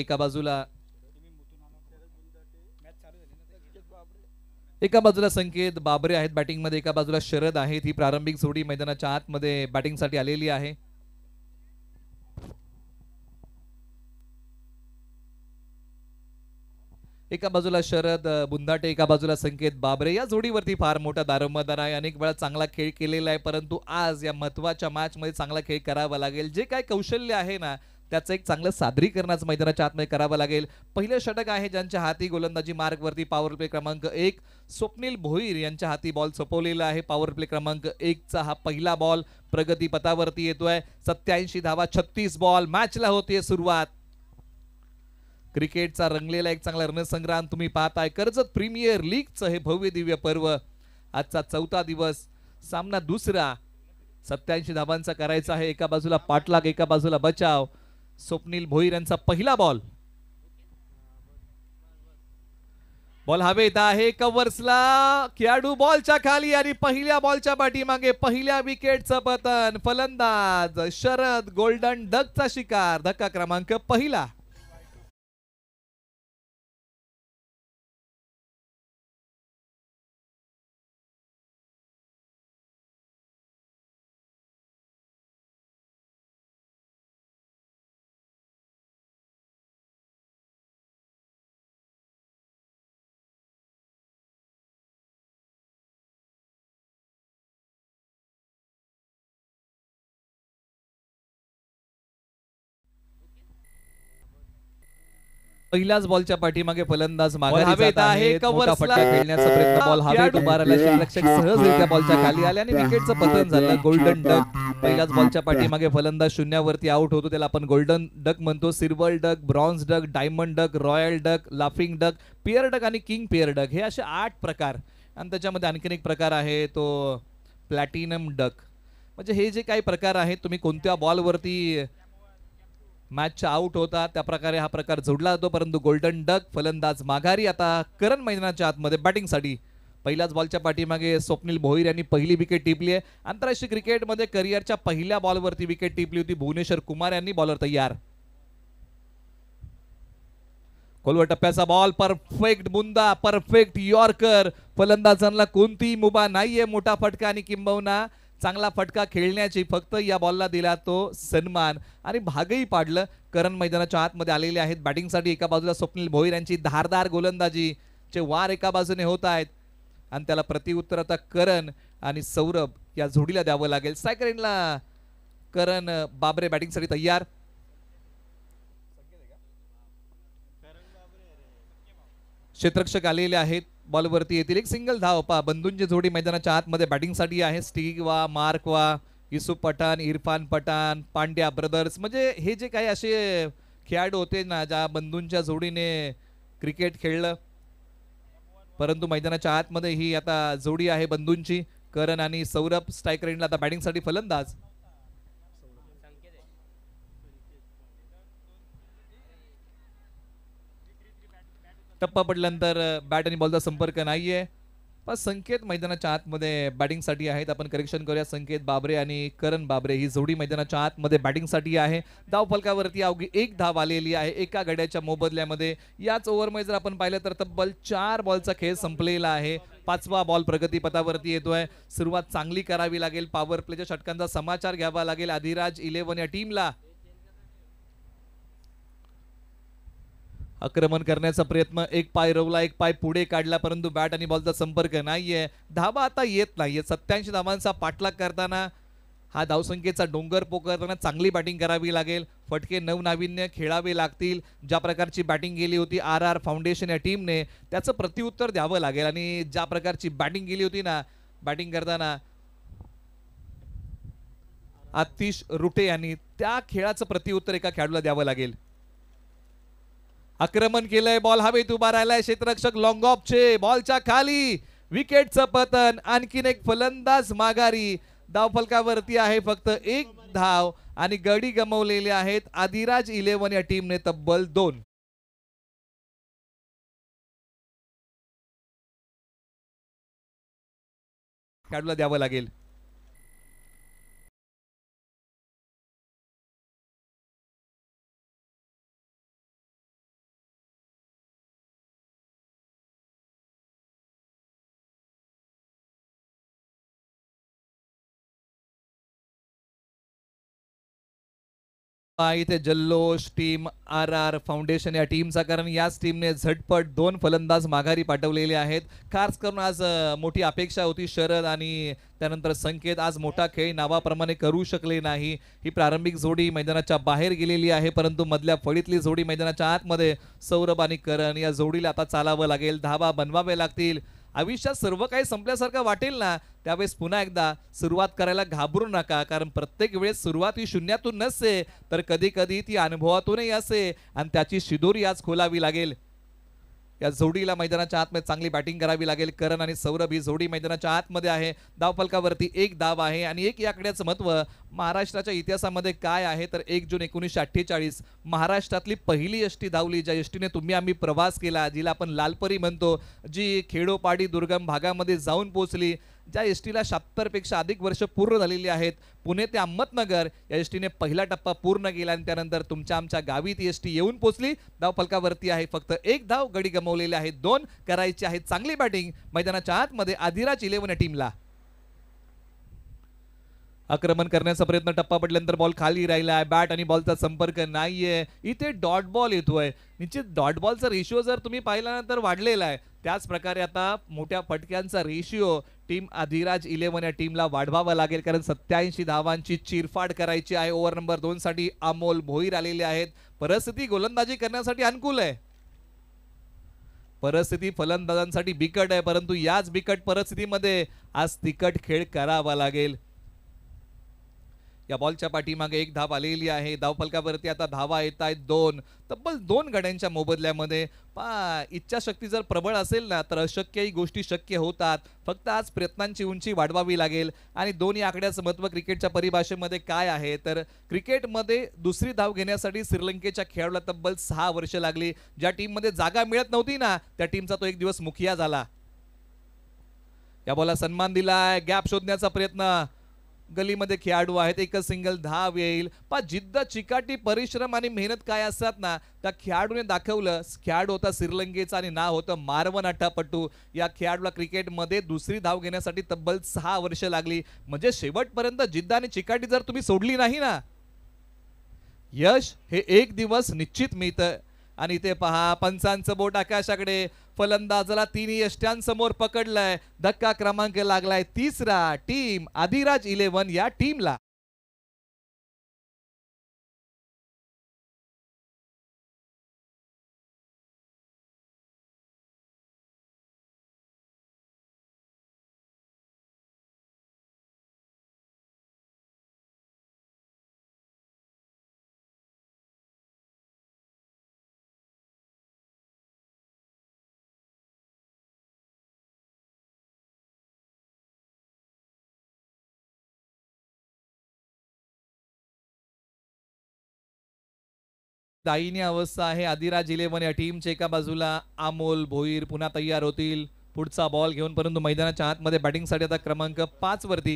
एका बाजूला संकेत बाबरे आहेत बॅटिंग मध्ये, एका बाजूला शरद आहेत. ही प्रारंभिक जोडी मैदानाच्या आतमध्ये बॅटिंगसाठी आलेली आहे. एका बाजूला शरद बुंदाटे, एका बाजूला संकेत बाबरे. या जोडीवरती फार मोठा दारोमदार आहे. अनेक वेळा चांगला खेळ केलेला आहे, परंतु आज या महत्वाच्या मॅच मध्ये चांगला खेळ करावा लागेल. जे काय कौशल्य आहे ना त्याचं एक चांगलं सादरीकरणाचं मैदानाच्या आतमध्ये करावं लागेल. पहिलं षटक आहे ज्यांच्या हाती गोलंदाजी मार्ग वरती पॉवर प्ले क्रमांक 1 स्वप्नील भोईर यांच्या हाती बॉल सोपवलेला आहे. पॉवर प्ले क्रमांक 1 चा हा पहिला बॉल प्रगती पथावरती येतोय. 87 धावा 36 बॉल. मॅचला होतीये सुरुवात. क्रिकेटचा रंगलेला एक चांगला रणसंग्राम तुम्ही पाहताय. कर्जत प्रीमियर लीगचं हे भव्य दिव्य पर्व. आजचा 4था दिवस, सामना दुसरा. 87 धावांचा करायचा आहे. एका बाजूला पाठलाग, एका बाजूला बचाव. स्वप्नील भोईर यांचा पहिला बॉल. बॉल हवेत आहे. कव्हर्सला खेळाडू बॉलच्या खाली आणि पहिल्या बॉलच्या पाठीमागे पहिल्या विकेटचं पतन. फलंदाज शरद गोल्डन डकचा शिकार. धक्का क्रमांक पहिला. पहिल्याच बॉलच्या पाठीमागे फलंदाज माघारी जात आहे. मोठा फटका खेळण्याचा प्रयत्न. बॉल हवेत उभा राहिला. क्षेत्ररक्षक सहजरित्या बॉलच्या खाली आले आणि विकेटचं पतन झालं. गोल्डन डक पहिल्याच बॉलच्या पाठीमागे फलंदाज शून्यावरती आउट होतो. त्याला आपण गोल्डन डक म्हणतो. Silver duck, bronze duck, diamond duck, royal duck, laughing duck, pair duck आणि किंग पियर डक हे असे 8 प्रकार. आणि त्याच्यामध्ये आणखीन एक प्रकार आहे तो प्लॅटिनम डक. म्हणजे हे जे काही प्रकार आहेत तुम्ही कोणत्या बॉलवरती मॅचच्या आउट होता त्या प्रकारे हा प्रकार जोडला जातो. परंतु गोल्डन डक फलंदाज माघारी. आता करण मैदानाच्या आतमध्ये बॅटिंगसाठी पहिल्याच बॉलच्या पाठीमागे स्वप्नील भोईर यांनी पहिली विकेट टिपली आहे. आंतरराष्ट्रीय क्रिकेटमध्ये करिअरच्या पहिल्या बॉलवरती विकेट टिपली होती. भुवनेश्वर कुमार यांनी. बॉलर तयार. खोलवर टप्प्याचा बॉल. परफेक्ट बुंदा, परफेक्ट यॉर्कर. फलंदाजांना कोणतीही मुभा नाहीये. मोठा फटका आणि किंबहुना चांगला फटका खेळण्याची फक्त या बॉलला दिला तो सन्मान आणि भागही पाडलं. करण मैदानाच्या आतमध्ये आलेले आहेत बॅटिंगसाठी. एका बाजूला स्वप्नील भोईर यांची धारदार गोलंदाजीचे वार एका बाजूने होत आहेत आणि त्याला प्रतिउत्तर आता करण आणि सौरभ या जोडीला द्यावं लागेल. सायकरीनला करण बाबरे बॅटिंगसाठी तयार. क्षेत्ररक्षक आलेले आहेत. बॉलवरती येतील. एक सिंगल धाव. पा बंधूंची जोडी मैदानाच्या आतमध्ये बॅटिंगसाठी आहे. स्टीग वा मार्क वा युसुफ पठाण, इरफान पठाण, पांड्या ब्रदर्स, म्हणजे हे जे काही असे खेळाडू होते ना ज्या बंधूंच्या जोडीने क्रिकेट खेळलं, परंतु मैदानाच्या आतमध्ये ही आता जोडी आहे बंधूंची. करण आणि सौरभ स्ट्रायकर एंडला आता बॅटिंगसाठी फलंदाज. टप्पा पडल्यानंतर बॅट आणि बॉलचा संपर्क नाहीये. पण संकेत मैदानाच्या आतमध्ये बॅटिंगसाठी आहेत. आपण करेक्शन करूया, संकेत बाबरे आणि करण बाबरे ही जोडी मैदानाच्या आतमध्ये बॅटिंगसाठी आहे. धाव फलकावरती अवघी एक धाव आलेली आहे एका गड्याच्या मोबदल्यामध्ये. याच ओव्हरमध्ये जर आपण पाहिलं तर तब्बल 4 बॉलचा खेळ संपलेला आहे. 5वा बॉल प्रगतीपथावरती येतोय. सुरुवात चांगली करावी लागेल. पॉवर प्लेच्या षटकांचा समाचार घ्यावा लागेल अधिराज 11 या टीमला. आक्रमण करण्याचा प्रयत्न, एक पाय रोवला, एक पाय पुढे काढला, परंतु बॅट आणि बॉलचा संपर्क नाहीये. धाबा आता येत नाहीये. 87 धावांचा पाठलाग करताना हा धावसंख्येचा डोंगर पोकारताना चांगली बॅटिंग करावी लागेल. फटके नवनाविन्य खेळावे लागतील. ज्या प्रकारची बॅटिंग गेली होती आर आर फाउंडेशन या टीमने त्याचं प्रत्युत्तर द्यावं लागेल. आणि ज्या प्रकारची बॅटिंग गेली होती ना बॅटिंग करताना आतिश रुटे यांनी, त्या खेळाचं प्रत्युत्तर एका खेळाडूला द्यावं लागेल. आक्रमण केलंय, बॉल हवेत उभा राहिलाय, क्षेत्ररक्षक लॉंग ऑफचे बॉलच्या खाली, विकेटचं पतन, आणखीन एक फलंदाज माघारी. धाव फलकावरती आहे फक्त एक धाव आणि गडी गमावलेले आहेत अधिराज 11 या टीमने तब्बल 2. खेळाडूला द्यावं लागेल. इथे जल्लोष टीम आर आर फाउंडेशन या टीमचा, कारण याच टीमने झटपट 2 फलंदाज माघारी पाठवलेले आहेत. खास करून आज मोठी अपेक्षा होती. शरद आणि त्यानंतर संकेत आज मोठा खेळ नावाप्रमाणे करू शकले नाही. ही प्रारंभिक जोडी मैदानाच्या बाहेर गेलेली आहे, परंतु मधल्या फळीतली जोडी मैदानाच्या आतमध्ये सौरभ आणि करण या जोडीला आता चालावं लागेल. धावा बनवावे लागतील. आयुष्यात सर्व काही संपल्यासारखं वाटेल ना त्यावेळेस पुन्हा एकदा सुरुवात करायला घाबरू नका, कारण प्रत्येक वेळेस सुरुवात ही शून्यातून नसते, तर कधी कधी ती अनुभवातूनही असते आणि त्याची शिदोरी आज खोलावी लागेल. या जोडीला मैदानाच्या आतमध्ये चांगली बॅटिंग करावी लागेल. करण आणि सौरभ ही जोडी मैदानाच्या आतमध्ये आहे. धावफलकावरती एक धाव आहे आणि एक या आकड्याचं महत्व महाराष्ट्राच्या इतिहासामध्ये काय आहे तर 1 जून 1948 महाराष्ट्रातली पहिली एसटी धावली, ज्या एसटीने तुम्ही आम्ही प्रवास केला, जिला आपण लालपरी म्हणतो, जी खेडोपाडी दुर्गम भागामध्ये जाऊन पोहोचली, ज्या एसटीला 76 पेक्षा अधिक वर्ष पूर्ण झालेली आहेत. पुणे ते अहमदनगर या एसटीने पहिला टप्पा पूर्ण केला आणि त्यानंतर तुमच्या आमच्या गावी ती एसटी येऊन पोहोचली. धाव फलकावरती आहे फक्त एक धाव, गडी गमावलेले आहेत 2. करायची आहे चांगली बॅटिंग मैदानाच्या आतमध्ये अधिराज 11 टीमला. आक्रमण करण्याचा प्रयत्न, टप्पा पडल्यानंतर बॉल खाली राहिलाय, बॅट आणि बॉलचा संपर्क नाहीये. इथे डॉट बॉल येतोय. निश्चित डॉट बॉलचा रेशिओ जर तुम्ही पाहिला ना तर वाढलेला आहे. त्याच प्रकारे आता मोठ्या फटक्यांचा रेशिओ टीम अधिराज 11 या टीमला वाढवावा लागेल, कारण 87 धावांची चिरफाड करायची आहे. ओव्हर नंबर 2 साठी अमोल भोईर आलेले आहेत. परिस्थिती गोलंदाजी करण्यासाठी अनुकूल आहे, परिस्थिती फलंदाजांसाठी बिकट आहे, परंतु याच बिकट परिस्थितीमध्ये आज तिकट खेळ करावा लागेल. या बॉलच्या पाठीमागे एक धाव आलेली आहे. धावफलकावरती आता धावा येत आहेत 2, तब्बल 2 गड्यांच्या मोबदल्यामध्ये. इच्छाशक्ती जर प्रबळ असेल ना तर अशक्यही गोष्टी शक्य होतात. फक्त आज प्रयत्नांची उंची वाढवावी लागेल. आणि दोन्ही आकड्याचं महत्त्व क्रिकेटच्या परिभाषेमध्ये काय आहे तर क्रिकेटमध्ये दुसरी धाव घेण्यासाठी श्रीलंकेच्या खेळाडूला तब्बल 6 वर्ष लागली. ज्या टीममध्ये जागा मिळत नव्हती ना त्या टीमचा तो एक दिवस मुखिया झाला. या बॉलला सन्मान दिलाय. गॅप शोधण्याचा प्रयत्न, गलीमध्ये खेळाडू आहेत, एकच सिंगल धाव येईल. जिद्द, चिकाटी, परिश्रम आणि मेहनत काय असतात ना त्या खेळाडूने दाखवलं. खेळाडू होता श्रीलंकेचा आणि नाव होतं मारवन अट्टापट्टू. या खेळाडूला क्रिकेटमध्ये दुसरी धाव घेण्यासाठी तब्बल 6 वर्ष लागली. म्हणजे शेवटपर्यंत जिद्द आणि चिकाटी जर तुम्ही सोडली नाही ना यश हे एक दिवस निश्चित मिळतं. आणि इथे पहा पंचांचं बोट आकाशाकडे, फलंदाजाला 3 यष्ट्यांसमोर पकडलंय. धक्का क्रमांक लागलाय 3रा टीम अधिराज 11 या टीमला. दाहिनी अवस्था आहे आदिराज 11 या टीमच्या एका बाजूला अमोल भोईर पुन्हा तयार होतील पुढचा बॉल घेऊन, परंतु मैदानाच्या आतमध्ये बॅटिंगसाठी आता क्रमांक 5 वरती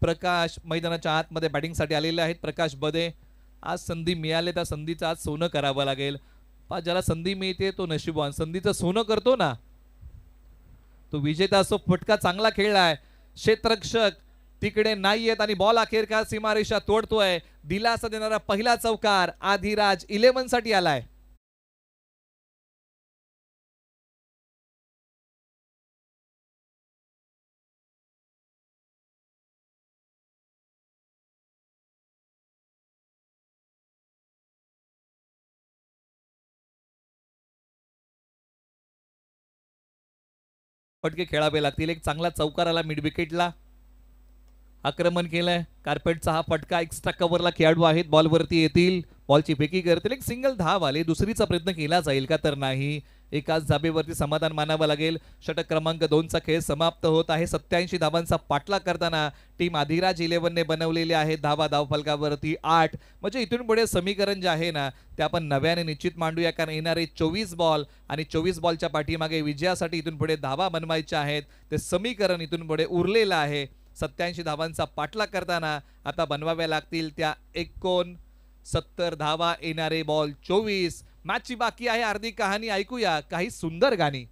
प्रकाश मैदानाच्या आतमध्ये बॅटिंगसाठी आलेले आहेत. प्रकाश बदे, आज संधी मिळाली त्या संधीचं आज सोनं करावं लागेल. ज्याला संधी मिळते तो नशीबवान, संधीचं सोनं करतो ना तो विजेता असतो. फटका चांगला खेळलाय, क्षेत्ररक्षक तिकडे नाहीयेत आणि बॉल अखेर का सीमारेषा तोडतोय. दिलासा देणारा पहिला चौकार आदिराज 11 साठी आलाय. फटके खेळावे लागतील. एक चांगला चौकार आला मिड विकेटला, आक्रमण केलंय. कार्पेटचा हा फटका, एक्स्ट्रा कव्हरला खेळाडू आहेत, बॉलवरती येतील, बॉलची फेकी करतील. एक सिंगल धाव आले, दुसरीचा प्रयत्न केला जाईल का तर नाही. एकाच धाबेवरती समाधान मानावं लागेल. षटक क्रमांक 2चा खेळ समाप्त होत आहे. 87 धावांचा पाठलाग करताना टीम आदिराज 11 ने बनवलेले आहे. धावफलकावरती 8. म्हणजे इथून पुढे समीकरण जे आहे ना ते आपण नव्याने निश्चित मांडूया, कारण येणारे 24 बॉल आणि 24 बॉलच्या पाठीमागे विजयासाठी इथून पुढे धावा बनवायच्या आहेत. ते समीकरण इथून पुढे उरलेलं आहे. 87 धावांचा पाठलाग करताना आता बनवाव्या लागतील त्या 69 धावा, येणारे बॉल 24. मॅचची बाकी आहे अर्धी कहाणी. ऐकूया काही सुंदर गाणी.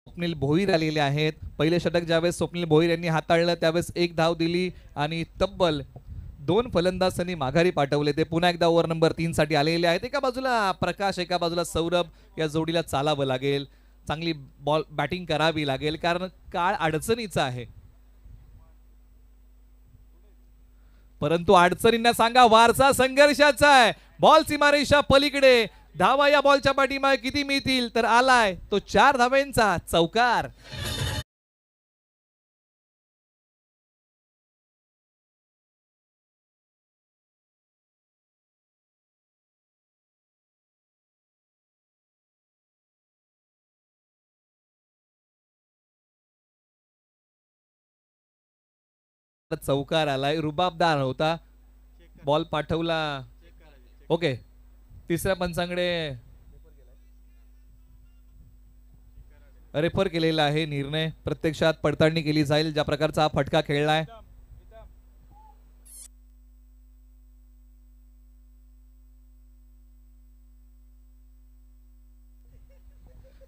स्वप्नील भोईर आलेले आहेत. पहिले षटक ज्यावेळेस स्वप्नील भोईर यांनी हाताळलं त्यावेळेस 1 धाव दिली आणि तब्बल 2 फलंदाज त्यांनी माघारी पाठवले. ते पुन्हा एकदा ओव्हर नंबर 3 साठी आलेले आहेत. एका बाजूला प्रकाश, एका बाजूला सौरभ. या जोडीला चालावं लागेल, चांगली बॉल बॅटिंग करावी लागेल, कारण काळ अडचणीचा आहे. परंतु अडचणींना सांगा वारसा संघर्षाचा आहे. बॉल सीमारेषा पलीकडे, धावा या बॉलच्या पाठीमागे किती मिळतील, तर आलाय तो 4 धावांचा चौकार. चौकार आलाय, रुबाबदार होता. बॉल पाठवला. ओके, तिसऱ्या पंचांकडे रेफर केलेला आहे निर्णय. प्रत्यक्षात पडताळणी केली जाईल ज्या प्रकारचा हा फटका खेळलाय.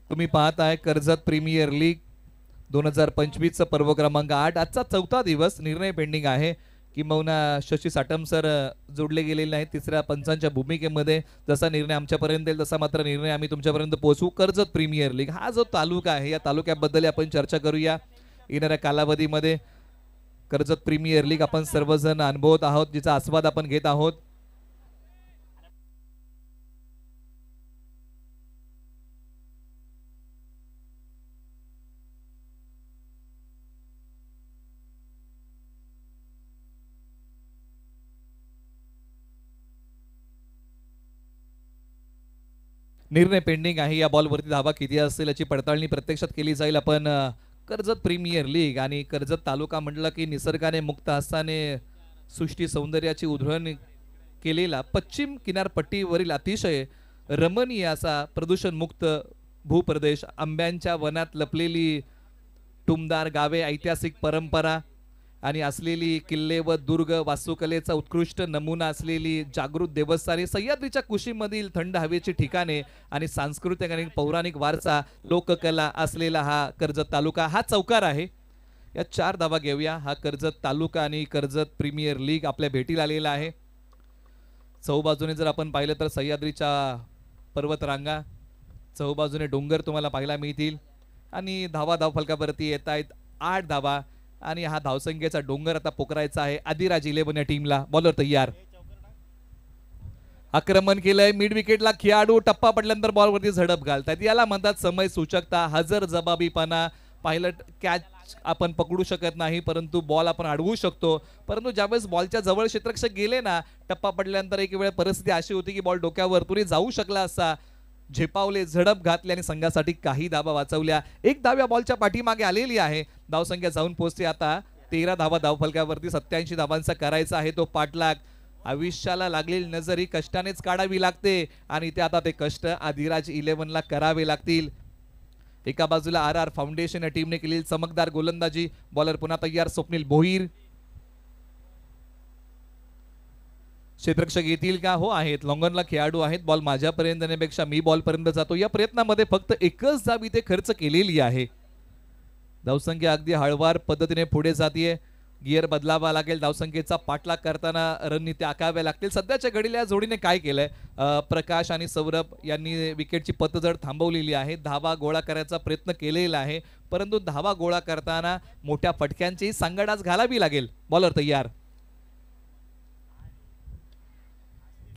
तुम्ही पाहताय कर्जत प्रीमियर लीग 2025 पर्व क्रमांक 8. आजचा 4था दिवस. निर्णय पेंडिंग आहे. किंबहुना शशी साटम सर जोडले गेलेले नाहीत तिसऱ्या पंचांच्या भूमिकेमध्ये. जसा निर्णय आमच्यापर्यंत येईल तसा मात्र निर्णय आम्ही तुमच्यापर्यंत पोहोचवू. कर्जत प्रीमियर लीग हा जो तालुका आहे या तालुक्याबद्दल आपण चर्चा करूया येणाऱ्या कालावधीमध्ये. कर्जत प्रीमियर लीग आपण सर्वजण अनुभवत आहोत, जिचा आस्वाद आपण घेत आहोत. निर्णय पेंडिंग आहे. या बॉलवरती धावा किती असतील याची पडताळणी प्रत्यक्षात केली जाईल. आपण कर्जत प्रीमियर लीग आणि कर्जत तालुका म्हटलं की निसर्गाने मुक्त हस्ताने सृष्टी सौंदर्याची उधळण केलेला पश्चिम किनारपट्टीवरील अतिशय रमणीय असा प्रदूषण मुक्त भूप्रदेश, आंब्यांच्या वनात लपलेली टुमदार गावे, ऐतिहासिक परंपरा आणि असलेली किल्ले व दुर्ग, वास्तुकलेचा उत्कृष्ट नमुना असलेली जागृत देवस्थाने, सह्याद्रीच्या कुशीमधील थंड हवेची ठिकाणे आणि सांस्कृतिक आणि पौराणिक वारसा, लोककला असलेला हा कर्जत तालुका. हा चौकार आहे. या 4 धावा घेऊया. हा कर्जत तालुका आणि कर्जत प्रीमियर लीग आपल्या भेटीला आलेला आहे. चौबाजूने जर आपण पाहिलं तर सह्याद्रीच्या पर्वतरांगा, चौबाजूने डोंगर तुम्हाला पाहायला मिळतील आणि धाव फलकावरती येत आहेत 8 धावा आणि हा धावसंख्येचा डोंगर आता पोकरायचा आहे आदिराज 11 या टीमला. बॉलर तयार. आक्रमण केलंय मिड विकेटला खेळाडू टप्पा पडल्यानंतर बॉलवरती झडप घालतात याला म्हणतात समय सूचकता हजर जबाबीपणा. पाहिलं कॅच आपण पकडू शकत नाही परंतु बॉल आपण अडवू शकतो परंतु ज्यावेळेस बॉलच्या जवळ क्षेत्ररक्षक गेले ना टप्पा पडल्यानंतर एक वेळ परिस्थिती अशी होती की बॉल डोक्यावर तुरी जाऊ शकला असता. झेपावले झडप घातले आणि संघासाठी काही धावा वाचवल्या. एक धाव या बॉलच्या पाठीमागे आलेली आहे. धावसंख्या जाऊन पोहोचते आता 13 धावा धावफलकावरती. 87 धावांचा करायचा आहे तो पाठलाग. आयुष्याला लागलेली नजर ही कष्टानेच काढावी लागते आणि ते आता ते कष्ट आदिराज 11 ला करावे लागतील. एका बाजूला आर आर फाउंडेशन या टीमने केलेली चमकदार गोलंदाजी. बॉलर पुन्हा तयार स्वप्नील भोईर. क्षेत्ररक्षक येतील का? हो आहेत. लॉंगॉनला खेळाडू आहेत. बॉल माझ्यापर्यंत येण्यापेक्षा मी बॉल पर्यंत जातो. या प्रयत्नामध्ये फक्त एकच धाव इथे खर्च केलेली आहे. धावसंख्या अगदी हळवार पद्धतीने पुढे जातीये. गिअर बदलावा लागेल. धावसंख्येचा पाठलाग करताना रणनीती आखाव्या लागतील. सध्याच्या घडीला या जोडीने काय केलंय प्रकाश आणि सौरभ यांनी विकेटची पतझड थांबवलेली आहे. धावा गोळा करायचा प्रयत्न केलेला आहे परंतु धावा गोळा करताना मोठ्या फटक्यांची सांगडाच घालावी लागेल. बॉलर तयार.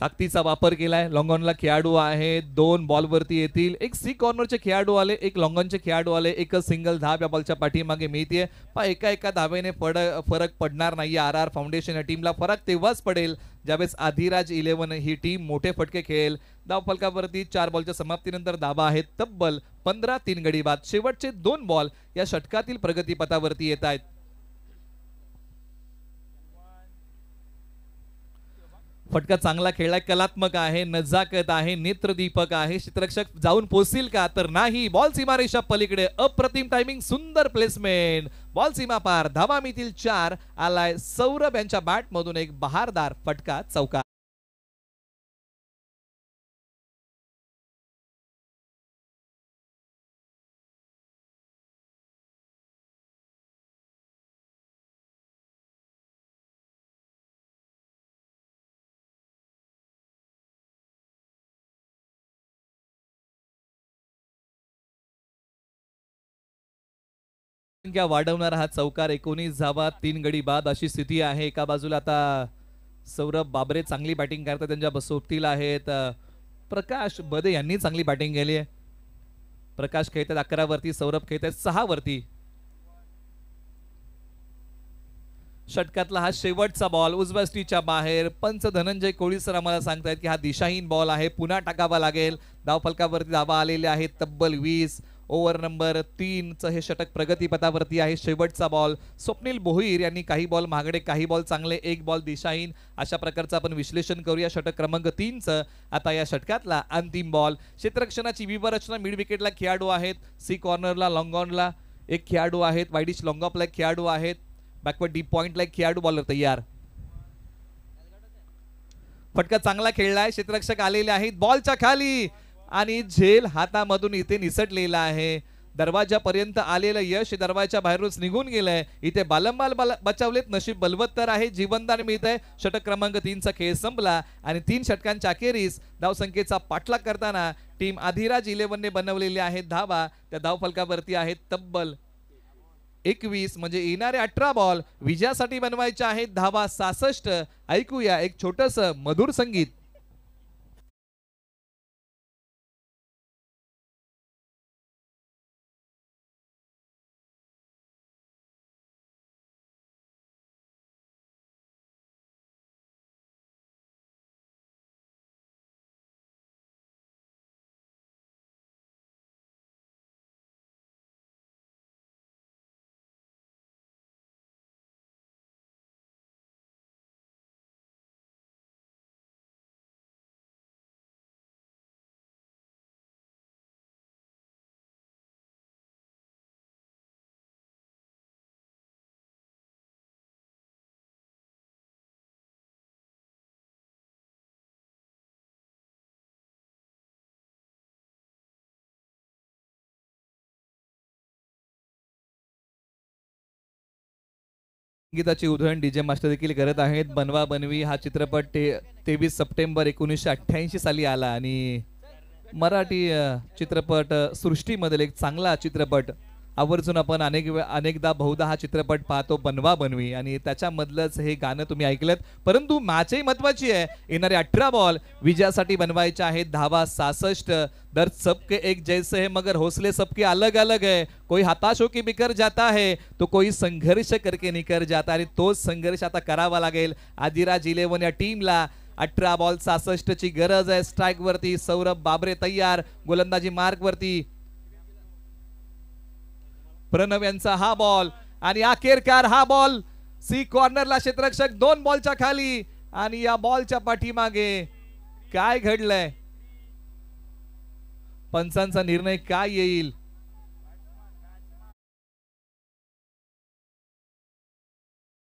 ताकदीचा वापर केलाय. लॉंगॉनला खेळाडू आहे. 2 बॉलवरती येतील. एक सी कॉर्नरचे खेळाडू आले एक लॉंगॉनचे खेळाडू आले. एकच सिंगल धाव या बॉलच्या पाठीमागे मिळते. पण एका धावेने फरक पडणार नाही. आर आर फाउंडेशन या टीमला फरक तेव्हाच पडेल ज्यावेळेस आदिराज 11 ही टीम मोठे फटके खेळेल. धावफलकावरती 4 बॉलच्या समाप्तीनंतर धावा आहेत तब्बल 15. 3 गडी बाद. शेवटचे 2 बॉल या षटकातील प्रगतीपथावरती येत आहेत. फटका चांगला खेळलाय. कलात्मक आहे. नजाकत आहे. नेत्रदीपक आहे. क्षेत्ररक्षक जाऊन पोहोचतील का? तर नाही. बॉल सीमारेषा पलीकडे. अप्रतिम टायमिंग. सुंदर प्लेसमेंट. बॉल सीमा पार. धावा मिळतील 4. आलाय सौरभ यांच्या बॅट मधून एक बहारदार फटका चौका. संख्या वाढवणारा हा चौकार. 19 धावा 3 गडी बाद अशी स्थिती आहे. एका बाजूला आता सौरभ बाबरे चांगली बॅटिंग करतात. त्यांच्या सोबतीला आहेत प्रकाश बदे यांनी चांगली बॅटिंग केली आहे. प्रकाश खेळतात 11 वरती. सौरभ खेळतात 6 वरती. षटकातला हा शेवटचा बॉल उजव्या स्टीच्या बाहेर. पंच धनंजय कोळी सर आम्हाला सांगतायत की हा दिशाहीन बॉल आहे. पुन्हा टाकावा लागेल. धावफलकावरती धावा आलेल्या आहेत तब्बल 20. ओव्हर नंबर 3 चं हे षटक प्रगतीपथावरती आहे. शेवटचा बॉल. स्वप्नील भोईर यांनी काही बॉल महागडे काही बॉल चांगले एक बॉल दिशाहीन अशा प्रकारचं आपण विश्लेषण करूया. षटक क्रमांक 3 चं आता या षटकातला अंतिम बॉल. क्षेत्ररक्षणाची विवरचना. मिड विकेटला खेळाडू आहेत. सी कॉर्नरला लॉंगॉनला एक खेळाडू आहेत. वाईडिश लॉंगॉपला एक खेळाडू आहेत. बॅकवर्ड डीप पॉइंटला एक खेळाडू. बॉलर तयार. फटका चांगला खेळलाय. क्षेत्ररक्षक आलेले आहेत बॉलच्या खाली आणि झेल हातामधून इथे निसटलेला आहे. दरवाजापर्यंत आलेलं यश दरवाजा बाहेरूनच निघून गेलंय. इथे बालंबाल बचावलेत. नशीब बलवत्तर आहे. जीवनदान मिळतंय. षटक क्रमांक 3 चा खेळ संपला आणि 3 षटकांच्या अखेरीस धावसंख्येचा पाठलाग करताना टीम आदिराज 11 ने बनवलेल्या आहेत धावा. त्या धावफलकावरती आहेत तब्बल 21 म्हणजे येणारे 18 बॉल विजयासाठी बनवायचे आहेत. धावा 66. ऐकूया एक छोटस मधुर संगीत. संगीताची उधळण डीजे मास्टर देखील करत आहेत. बनवा बनवी हा चित्रपट 23 सप्टेंबर 1988 साली आला आणि मराठी चित्रपट सृष्टीमधील एक चांगला चित्रपट आवर्जून आपण अनेकदा बहुधा हा चित्रपट पाहतो बनवा बनवी, आणि त्याच्यामधलंच हे गाणं तुम्ही ऐकलत. परंतु मॅचही महत्वाची आहे. येणारे 18 बॉल विजयासाठी बनवायचे आहेत. धावा 66. दर सबके एक जैसे है मगर हौसले सबके अलग अलग है. कोई हताश होके बिखर जाता है तो कोई संघर्ष करके निकर जाता, आणि तोच संघर्ष आता करावा लागेल आदिराज 11 या टीमला. 18 बॉल 66 ची गरज आहे. स्ट्राइक वरती सौरभ बाबरे तयार, गोलंदाजी मार्क वरती प्रणव यांचा हा बॉल, आणि अखेरकार हा बॉल सी कॉर्नरला. क्षेत्ररक्षक 2 बॉलच्या खाली, आणि या बॉलच्या पाठीमागे काय घडलंय, पंचांचा निर्णय काय येईल.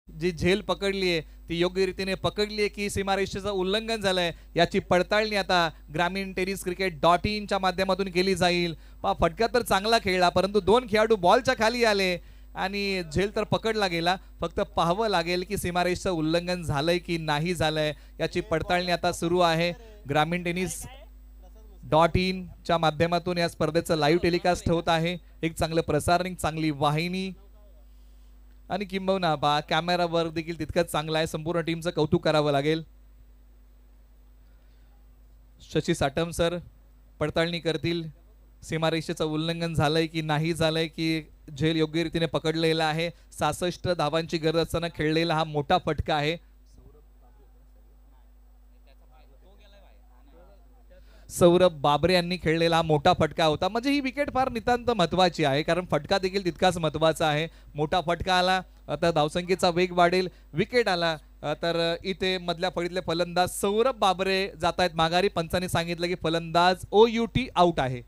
जी झेल पकडलीये ती योग्य रीतीने पकडलीये की सीमारेषेचं उल्लंघन झालंय, याची पडताळणी आता ग्रामीण टेनिस क्रिकेट .in च्या माध्यमातून केली जाईल. फटका तर चांगला खेळला, परंतु 2 खेळाडू बॉलच्या खाली आले आणि झेल तर पकडला गेला. फक्त पाहावं लागेल की सीमारेषेचं उल्लंघन झालंय की नाही झालंय, याची पडताळणी आता सुरू आहे. ग्रामीण टेनिस .in च्या माध्यमातून या स्पर्धेचं लाईव्ह टेलिकास्ट होत आहे. एक चांगलं प्रसारण, चांगली वाहिनी, आणि किंबहुना कॅमेरावर देखील तितकंच चांगलं आहे. संपूर्ण टीमचं कौतुक करावं लागेल. शशी साटम सर पडताळणी करतील, सीमारेषेचं उल्लंघन झालंय की नाही झालंय, की झेल योग्य रीतीने पकडलेला आहे. 66 धावांची गरज असताना खेळलेला हा मोठा फटका आहे. सौरभ बाबरे यांनी खेळलेला हा मोठा फटका होता. म्हणजे ही विकेट फार नितांत महत्वाची आहे, कारण फटका देखील तितकाच महत्वाचा आहे. मोठा फटका आला तर धावसंख्येचा वेग वाढेल, विकेट आला तर इथे मधल्या फळीतले फलंदाज सौरभ बाबरे जात आहेत माघारी. पंचांनी सांगितलं की फलंदाज OUT आउट आहे.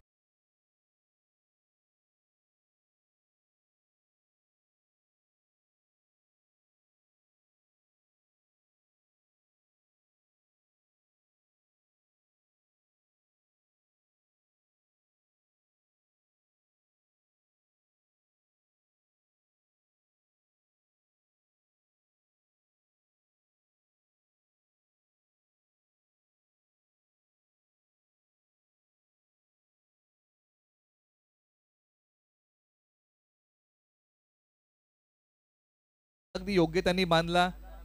अगदी योग्य त्यांनी बांधला.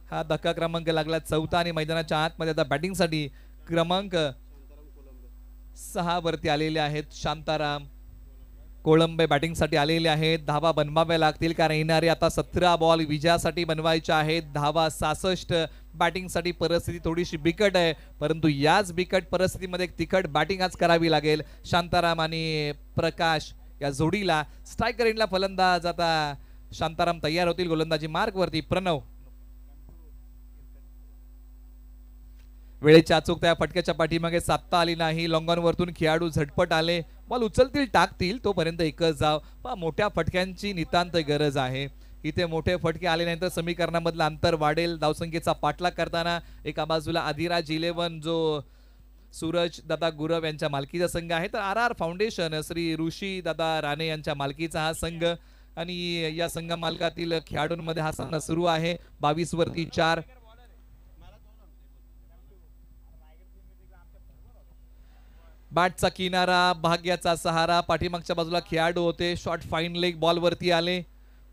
हा धक्का क्रमांक लागला 4था, आणि मैदानाच्या आतमध्ये आता बॅटिंगसाठी क्रमांक 6 वरती आलेले आहेत शांताराम कोळंबे बॅटिंगसाठी आलेले आहेत. धावा बनवाव्या लागतील, कारण येणारे आता 17 बॉल विजयासाठी बनवायचे आहेत. धावा 66. बॅटिंगसाठी परिस्थिती थोडीशी बिकट आहे, परंतु याच बिकट परिस्थितीमध्ये एक तिखट बॅटिंग आज करावी लागेल शांताराम आणि प्रकाश या जोडीला. स्ट्रायकर एंडला फलंदाज आता शांताराम तयार होतील. गोलंदाजी मार्क वरती प्रणव. वेळेच्या अचूकता फटक्याच्या पाठीमागे साधता आली नाही. लॉंगॉन वरतून खेळाडू झटपट आले, बॉल उचलतील टाकतील तोपर्यंत एकच जाव. मोठ्या फटक्यांची नितांत गरज आहे. इथे मोठे फटके आले नाही तर समीकरणामधलं अंतर वाढेल. धावसंख्येचा पाठलाग करताना एका बाजूला आदिराज 11 जो सूरज दादा गुरव यांच्या मालकीचा संघ आहे, तर RR फाउंडेशन श्री ऋषी दादा राणे यांच्या मालकीचा हा संघ, आणि या संघ मालकातील खेळाडूंमध्ये हा सामना सुरू आहे. 22 वरती 4. बॅटचा किनारा, भाग्याचा सहारा. पाठीमागच्या बाजूला खेळाडू होते. शॉट फाईन लेग बॉल वरती आले,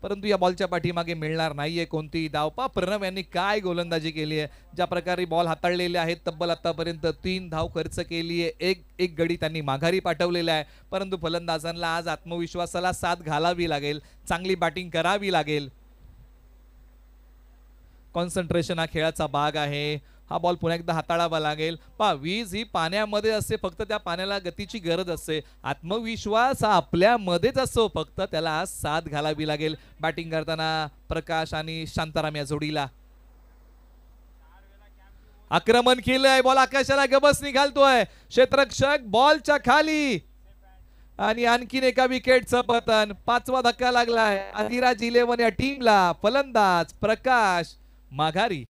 परंतु या बॉलच्या पाठीमागे मिळणार नाहीये कोणतीही धाव. प्रणव यांनी काय गोलंदाजी केली आहे, ज्या प्रकारे बॉल हाताळलेले आहेत. तब्बल आतापर्यंत 3 धाव खर्च केली आहे. एक गडी त्यांनी माघारी पाठवलेला आहे, परंतु फलंदाजांना आज आत्मविश्वासाला साथ घालावी लागेल, चांगली बॅटिंग करावी लागेल. कॉन्सन्ट्रेशन हा खेळाचा भाग आहे. हा बॉल पुन्हा एकदा हाताळावा लागेल. वीज ही पाण्यामध्ये असते, फक्त त्या पाण्याला गतीची गरज असते. आत्मविश्वास हा आपल्यामध्येच असतो, फक्त त्याला साथ घालावी लागेल. बॅटिंग करताना प्रकाश आणि शांताराम या जोडीला. आक्रमण केलंय, बॉल आकाशाला गबस निघालतोय. क्षेत्ररक्षक बॉलच्या खाली, आणि आणखीन एका विकेटचं पतन. 5वा धक्का लागलाय आदिराज 11 या टीमला. फलंदाज प्रकाश माघारी.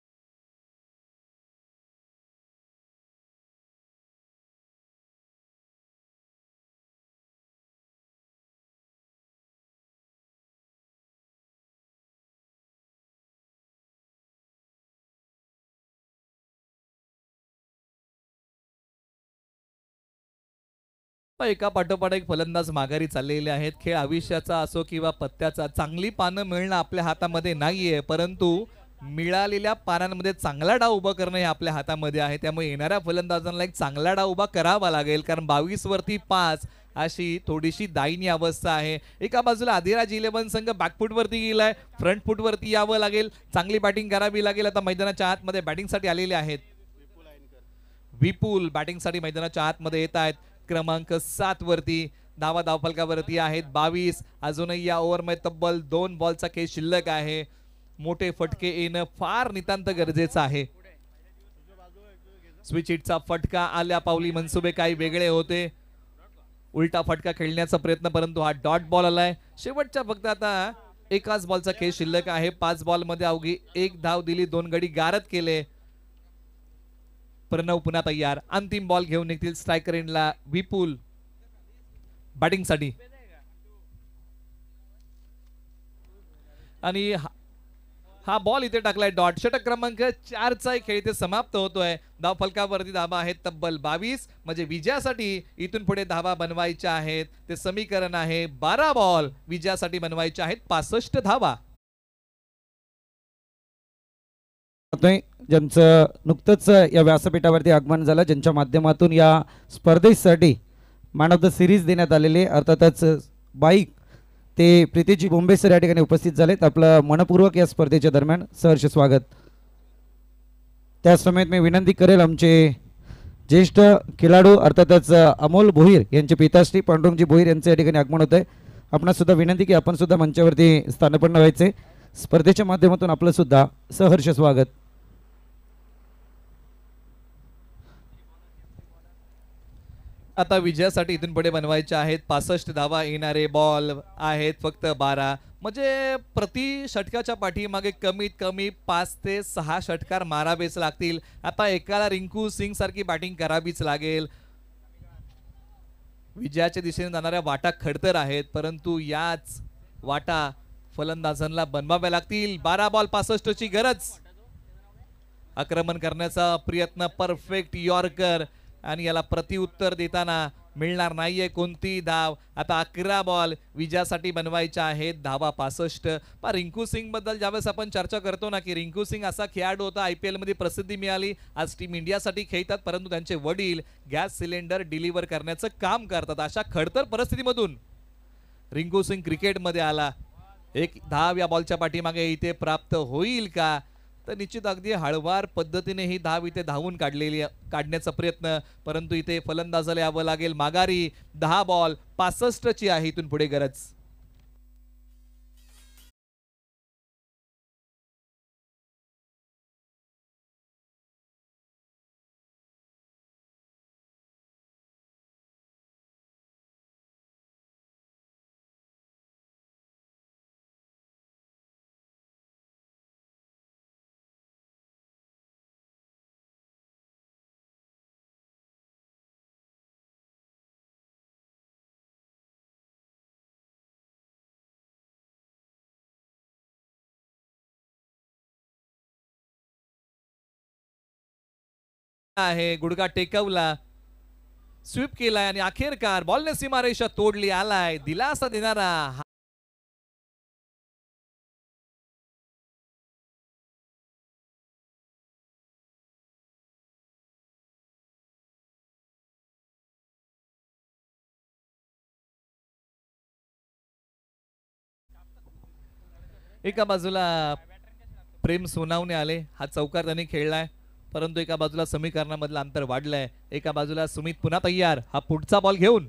एका पाठोपाठ एक फलंदाज माघारी चाललेले आहेत. खेळ आयुष्याचा असो किंवा पत्त्याचा, चांगली पानं मिळणं आपल्या हातामध्ये नाहीये, परंतु मिळालेल्या पानांमध्ये चांगला डाव उभा करणं हे आपल्या हातामध्ये आहे. त्यामुळे येणाऱ्या फलंदाजांना एक चांगला डाव उभा करावा लागेल, कारण 22 वरती 5 अशी थोडीशी दायनीय अवस्था आहे. एका बाजूला आदिराज 11 संघ बॅकफूट वरती गेलाय, फ्रंट फूट वरती यावं लागेल, चांगली बॅटिंग करावी लागेल. आता मैदानाच्या आतमध्ये बॅटिंगसाठी आलेले आहेत. विपुल बॅटिंगसाठी मैदानाच्या आतमध्ये येत आहेत. क्रमांक 7 वरती धावा धावफलकावरती आहेत 22. अजूनही या ओव्हरमध्ये तब्बल 2 बॉलचा खेळ शिल्लक आहे. मोठे फटके येणं फार नितांत गरजेचं आहे. स्विच हिटचा फटका आल्या पावली मनसुबे काही वेगळे होते. उलटा फटका खेळण्याचा प्रयत्न, परंतु हा डॉट बॉल आलाय. शेवटच्या फक्त आता एकाच बॉलचा खेळ शिल्लक आहे. 5 बॉल मध्ये अवघी 1 धाव दिली, 2 गडी गारद केले. प्रणव पुन्हा तयार, अंतिम बॉल घेऊन निघतील स्ट्रायकर एंडला विपुल बॅटिंग साठी. आणि हा बॉल इथे टाकलाय डॉट. षटक क्रमांक 4 चा खेळ इथे समाप्त होतोय. धाव फलकावरती धावा आहेत तब्बल 22. म्हणजे विजयासाठी इथून पुढे धावा बनवायच्या आहेत. ते समीकरण आहे 12 बॉल विजयासाठी बनवायचे आहेत 65 धावा. ज्यांचं नुकतंच या व्यासपीठावरती आगमन झालं, ज्यांच्या माध्यमातून या स्पर्धेसाठी मॅन ऑफ द सिरीज देण्यात आलेले, अर्थातच बाईक ते प्रीतीजी बोंबे सर या ठिकाणी उपस्थित झालेत. आपलं मनपूर्वक या स्पर्धेच्या दरम्यान सहर्ष स्वागत. त्याच समेत मी विनंती करेल आमचे ज्येष्ठ खेळाडू अर्थातच अमोल भोईर यांचे पिताश्री पांडुरंगजी भोईर यांचे या ठिकाणी आगमन होत आहे. आपणास सुद्धा विनंती की आपण सुद्धा मंचावरती स्थानपन्न व्हायचे. स्पर्धेच्या माध्यमातून आपलं सुद्धा सहर्ष स्वागत. आता विजयासाठी इथून पुढे बनवायचे आहेत 65 धावा. येणारे बॉल आहेत फक्त 12. म्हणजे प्रति षटकाच्या पाठीमागे कमीत कमी 5 ते 6 षटकार मारावेच लागतील. आता एकाला रिंकू सिंग सारखी बॅटिंग करावीच लागेल. विजयाच्या दिशेने जाणाऱ्या वाटा खडतर आहेत, परंतु याच वाटा फलंदाजांना बनवाव्या लागतील. 12 बॉल 65 ची गरज. आक्रमण करण्याचा प्रयत्न, परफेक्ट यॉर्कर, आणि याला प्रतिउत्तर देताना मिळणार नाहीये कोणती धाव. आता 11 बॉल विजयासाठी बनवायच्या आहेत. धावा 65. पण रिंकू सिंग बद्दल ज्यावेळेस आपण चर्चा करतो ना की रिंकू सिंग असा खेळाडू होता, IPL मध्ये प्रसिद्धी मिळाली, आज टीम इंडियासाठी खेळतात, परंतु त्यांचे वडील गॅस सिलेंडर डिलिव्हर करण्याचं काम करतात. अशा खडतर परिस्थितीमधून रिंकू सिंग क्रिकेटमध्ये आला. एक धाव या बॉलच्या पाठीमागे इथे प्राप्त होईल का? तर निश्चित अगदी हळवार पद्धतीने ही धाव इथे धावून काढण्याचा प्रयत्न, परंतु इथे फलंदाजाला यावं लागेल माघारी. 10 बॉल 65 ची आहे इथून पुढे गरज. आहे गुडघा टेकवला, स्वीप केलाय आणि अखेरकार बॉलने सीमारेषा तोडली. आलाय दिलासा देणारा एका बाजूला प्रेम सोनावणे आले, हा चौकार त्यांनी खेळलाय, परंतु एका बाजूला समीकरणामधलं अंतर वाढलंय. एका बाजूला सुमित पुन्हा तयार, हा पुढचा बॉल घेऊन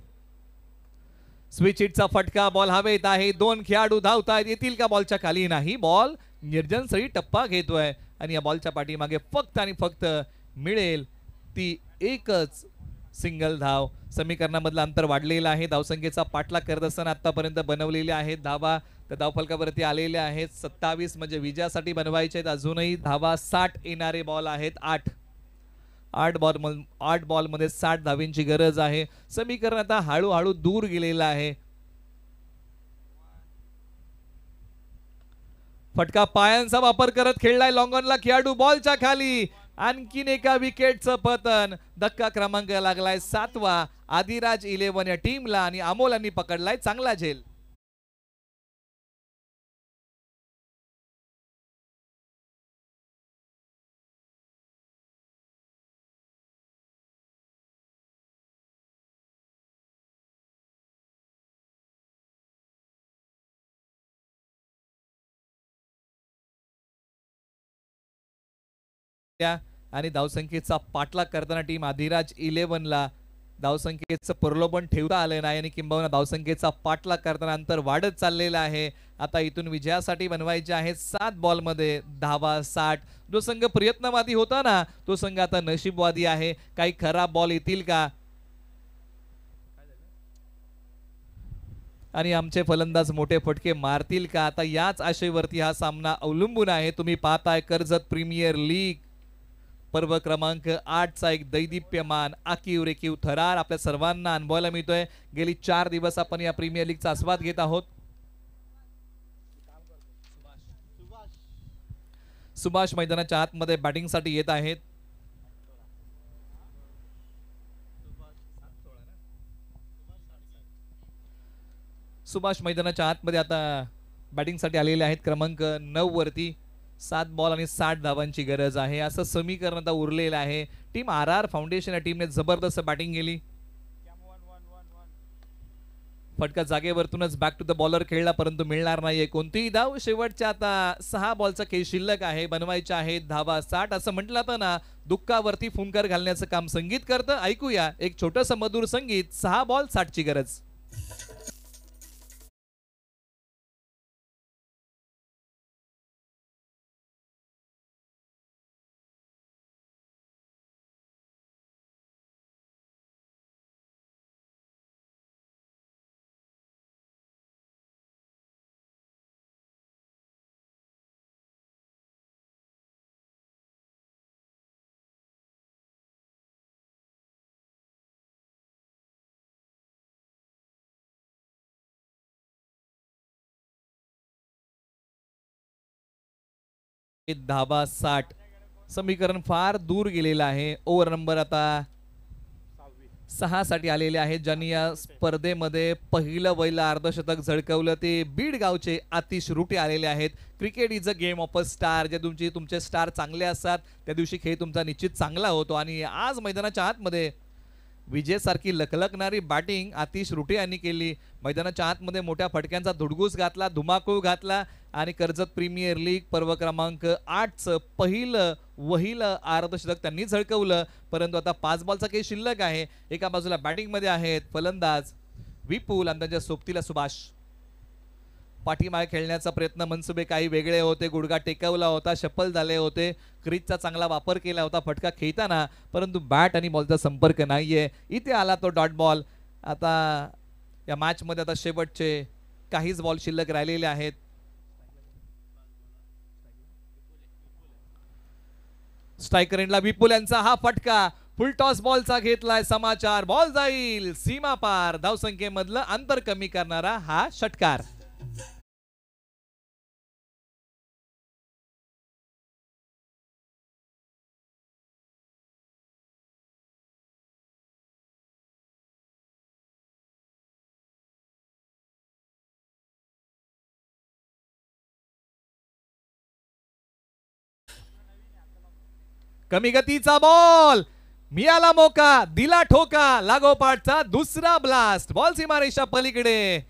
स्विच हिटचा फटका. बॉल हवेत आहे, 2 खेळाडू धावतायत, येतील का बॉलच्या खाली? नाही. बॉल निर्जनसळी टप्पा घेतोय आणि या बॉलच्या पाठीमागे फक्त आणि फक्त मिळेल ती एकच सिंगल धाव. समीकरणामधलं अंतर वाढलेलं आहे. धावसंख्येचा पाठलाग करत असताना आतापर्यंत बनवलेल्या आहेत धावा तर धावफलकावरती आलेल्या आहेत 27, म्हणजे विजयासाठी बनवायचे आहेत अजूनही धावा 60. येणारे बॉल आहेत 8 बॉल मध्ये 60 धावींची गरज आहे. समीकरण आता हळूहळू दूर गेलेलं आहे. फटका पायांचा वापर करत खेळलाय लॉंगॉनला खेळाडू, बॉलच्या खाली आणखीन एका विकेटचं पतन. धक्का क्रमांक लागलाय 7वा आदिराज 11 या टीमला आणि अमोल यांनी पकडलाय चांगला झेल. आणि धावसंख्येचा पाठलाग करताना टीम आदिराज 11 ला धावसंख्येचं प्रलोभन ठेवता आलं नाही आणि किंबहुना धावसंख्येचा पाठलाग करताना अंतर वाढत चाललेलं आहे. आता इथून विजयासाठी बनवायचे आहे 7 बॉलमध्ये धावा 60. जो संघ प्रयत्नवादी होता ना तो संघ आता नशीबवादी आहे. काही खराब बॉल येतील का आणि आमचे फलंदाज मोठे फटके मारतील का, आता याच आशेवरती हा सामना अवलंबून आहे. तुम्ही पाहताय कर्जत प्रीमियर लीग पर्व क्रमांक 8 चा एक दैदिप्यमान आकीव रेखीव थरार आपल्या सर्वांना अनुभवायला मिळतोय. गेली 4 दिवस आपण या प्रीमियर लीगचा आस्वाद घेत आहोत. सुभाष मैदानाच्या आतमध्ये बॅटिंगसाठी येत आहेत. सुभाष मैदानाच्या आतमध्ये आता बॅटिंगसाठी आलेले आहेत. क्रमांक 9 वरती 7 बॉल आणि 60 धावांची गरज आहे असं समीकरण आता उरलेलं आहे. टीम RR फाउंडेशन या टीमने जबरदस्त बॅटिंग केली. फटका जागेवरतूनच बॅक टू द बॉलर खेळला परंतु मिळणार नाहीये कोणतीही धाव. शेवटच्या आता 6 बॉलचा खेळ शिल्लक आहे. बनवायच्या आहेत धावा 60. असं म्हटलं तर ना दुःखावरती फुंकर घालण्याचं काम संगीत करतं. ऐकूया एक छोटंसं मधुर संगीत. 6 बॉल 60 ची गरज. धावा 60. समीकरण फार दूर गेलेलं आहे. ओव्हर नंबर आता 6 साठी आलेले आहेत. ज्यांनी या स्पर्धेमध्ये पहिलं वैला अर्धशतक झळकवलं ते बीड गावचे आतिश रुटे आलेले आहेत. Cricket is a game of a star. जे तुमचे स्टार चांगले असतात त्या दिवशी खेळ तुमचा निश्चित चांगला होतो आणि आज मैदानाच्या आतमध्ये विजयसारखी लखलखणारी बॅटिंग आतिश रुटे यांनी केली. मैदानाच्या आतमध्ये मोठ्या फटक्यांचा धुडगूस घातला, धुमाकूळ घातला आणि कर्जत प्रीमियर लीग पर्व क्रमांक 8 चं पहिलं वहिलं अर्धशतक त्यांनी झळकवलं. परंतु आता 5 बॉलचा खेळ शिल्लक आहे. एका बाजूला बॅटिंग मध्ये आहेत फलंदाज विपुल आणि त्यांच्या सोबतीला सुभाष. पाठीमागे खेळण्याचा प्रयत्न मनसुबे काही वेगळे होते. गुडघा टेकवला होता, शफल झाले होते, क्रीजचा चांगला वापर केला होता फटका खेळताना परंतु बॅट आणि बॉलचा संपर्क नाहीये. इथे आला तो डॉट बॉल. आता या मॅच मध्ये आता शेवटचे काहीच बॉल शिल्लक राहिलेले आहेत. स्ट्रायकर एंडला विपुल यांचा हा फटका फुल टॉस बॉलचा घेतलाय समाचार. बॉल जाईल सीमा पार. धावसंख्येमधलं अंतर कमी करणारा हा षटकार. कमी गतीचा बॉल मिळाला मोका, दिला ठोका, लागोपाठचा दुसरा ब्लास्ट. बॉल सीमारेषा पलीकडे.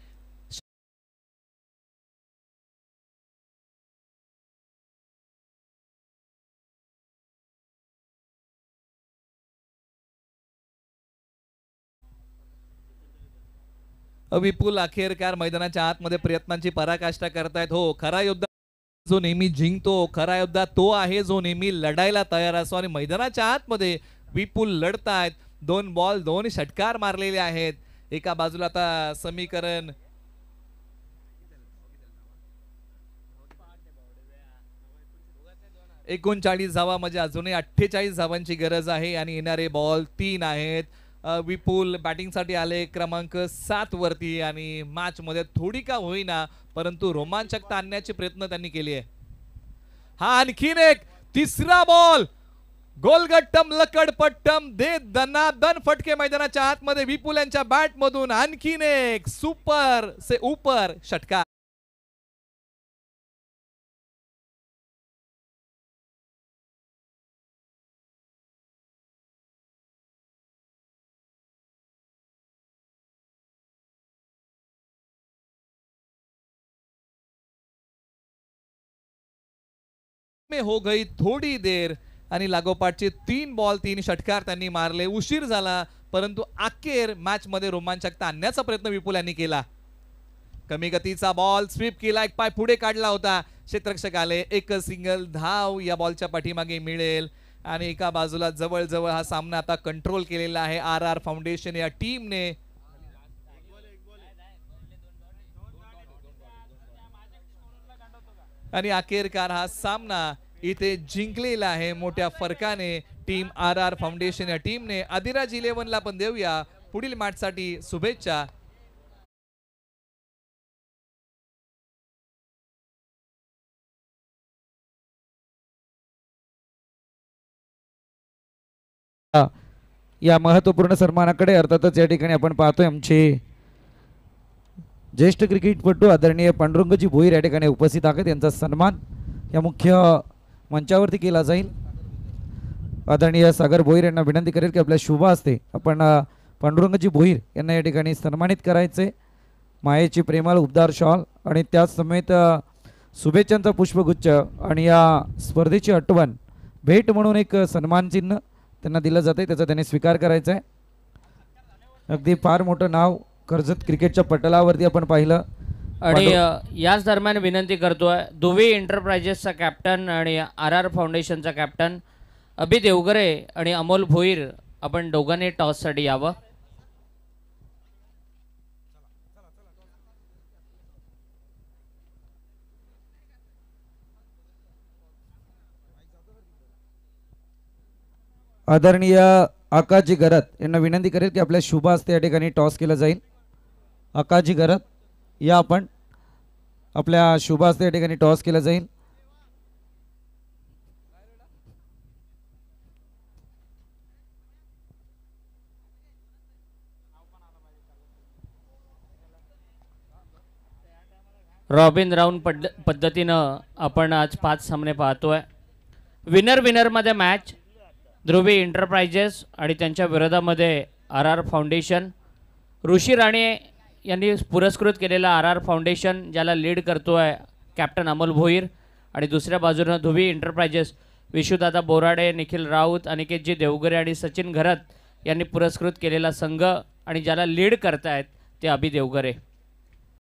विपुल अखेरकार मैदानाच्या आतमध्ये प्रयत्नांची पराकाष्ठा करतायत. हो, खरा योद्धा जो नेहमी जिंकतो, खरा योद्धा तो आहे जो नेहमी लढायला तयार असतो आणि मैदानाच्या आतमध्ये विपुल लढतायत. 2 बॉल 2 षटकार मारलेले आहेत. एका बाजूला आता समीकरण एकोणचाळीस धावा म्हणजे अजूनही 48 धावांची गरज आहे आणि येणारे बॉल 3 आहेत. विपुल बॅटिंग साठी आले क्रमांक 7 वरती आणि मॅच मध्ये थोडी का होईना परंतु रोमांचकता आणण्याचे प्रयत्न त्यांनी केले आहे. हा आणखीन एक तिसरा बॉल गोलगट्टम लकडपट्टम दे दनादन फटके मैदानाच्या आतमध्ये. विपुल यांच्या बॅट मधून आणखीन एक सुपर से ऊपर षटकार. में हो गई थोडी देर आणि लागोपाठचे 3 बॉल 3 षटकार त्यांनी मारले. उशीर झाला परंतु अखेर मॅच मध्ये रोमांचकता आणण्याचा प्रयत्न विपुल यांनी केला. कमी गतीचा बॉल स्वीप केला, एक पाय पुढे काढला होता, क्षेत्ररक्षक आले. एक सिंगल धाव या बॉलच्या पाठीमागे मिळेल आणि एका बाजूला जवळ हा सामना आता कंट्रोल केलेला आहे RR फाउंडेशन या टीमने. आणि अखेरकार हा सामना इथे जिंकलेला आहे मोठ्या फरकाने टीम RR फाउंडेशन या टीमने. आदिराज 11 ला पण देऊया पुढील मॅचसाठी शुभेच्छा. या महत्वपूर्ण सन्मानाकडे अर्थातच या ठिकाणी आपण पाहतोय आमचे ज्येष्ठ क्रिकेटपटू आदरणीय पांडुरंगजी भोईर या ठिकाणी उपस्थित आहेत. यांचा सन्मान या मुख्य मंचावरती केला जाईल. आदरणीय सागर भोईर यांना विनंती करेल की आपल्या शुभ हस्ते आपण पांडुरंगजी भोईर यांना या ठिकाणी सन्मानित करायचे. मायेची प्रेमळ उबदार शॉल आणि त्याच समेत शुभेच्छांचा पुष्पगुच्छ आणि या स्पर्धेची आठवण भेट म्हणून एक सन्मान चिन्ह त्यांना दिलं जाते, त्याचा त्यांनी स्वीकार करायचा आहे. अगदी फार मोठं नाव कर्जत क्रिकेटच्या पटलावरती आपण पाहिलं. आणि याच दरम्यान विनंती करतोय दुवे एंटरप्राइजेसचा कॅप्टन आणि RR फाउंडेशनचा कॅप्टन अभि देवगरे आणि अमोल भोईर आपण दोघांनी टॉससाठी यावं. आदरणीय आकाजी गरत यांना विनंती करेल की आपल्या शुभ हस्ते या ठिकाणी टॉस केलं जाईल. आकाजी गरत या आपण आपल्या शुभ हस्ते या ठिकाणी टॉस केलं जाईल. रॉबिन राऊंड पद्धतीनं आपण आज 5 सामने पाहतोय. विनरमध्ये मॅच ध्रुवी एंटरप्राइजेस आणि त्यांच्या विरोधामध्ये RR फाउंडेशन. ऋषी राणे यांनी पुरस्कृत केलेला RR फाउंडेशन ज्याला लीड करतोय कॅप्टन अमोल भोईर आणि दुसऱ्या बाजूनं ध्रुवी एंटरप्राइजेस विशुदादा बोराडे, निखिल राऊत, अनिकेतजी देवगरे आणि सचिन घरत यांनी पुरस्कृत केलेला संघ आणि ज्याला लीड करतायत ते अभि देवगरे.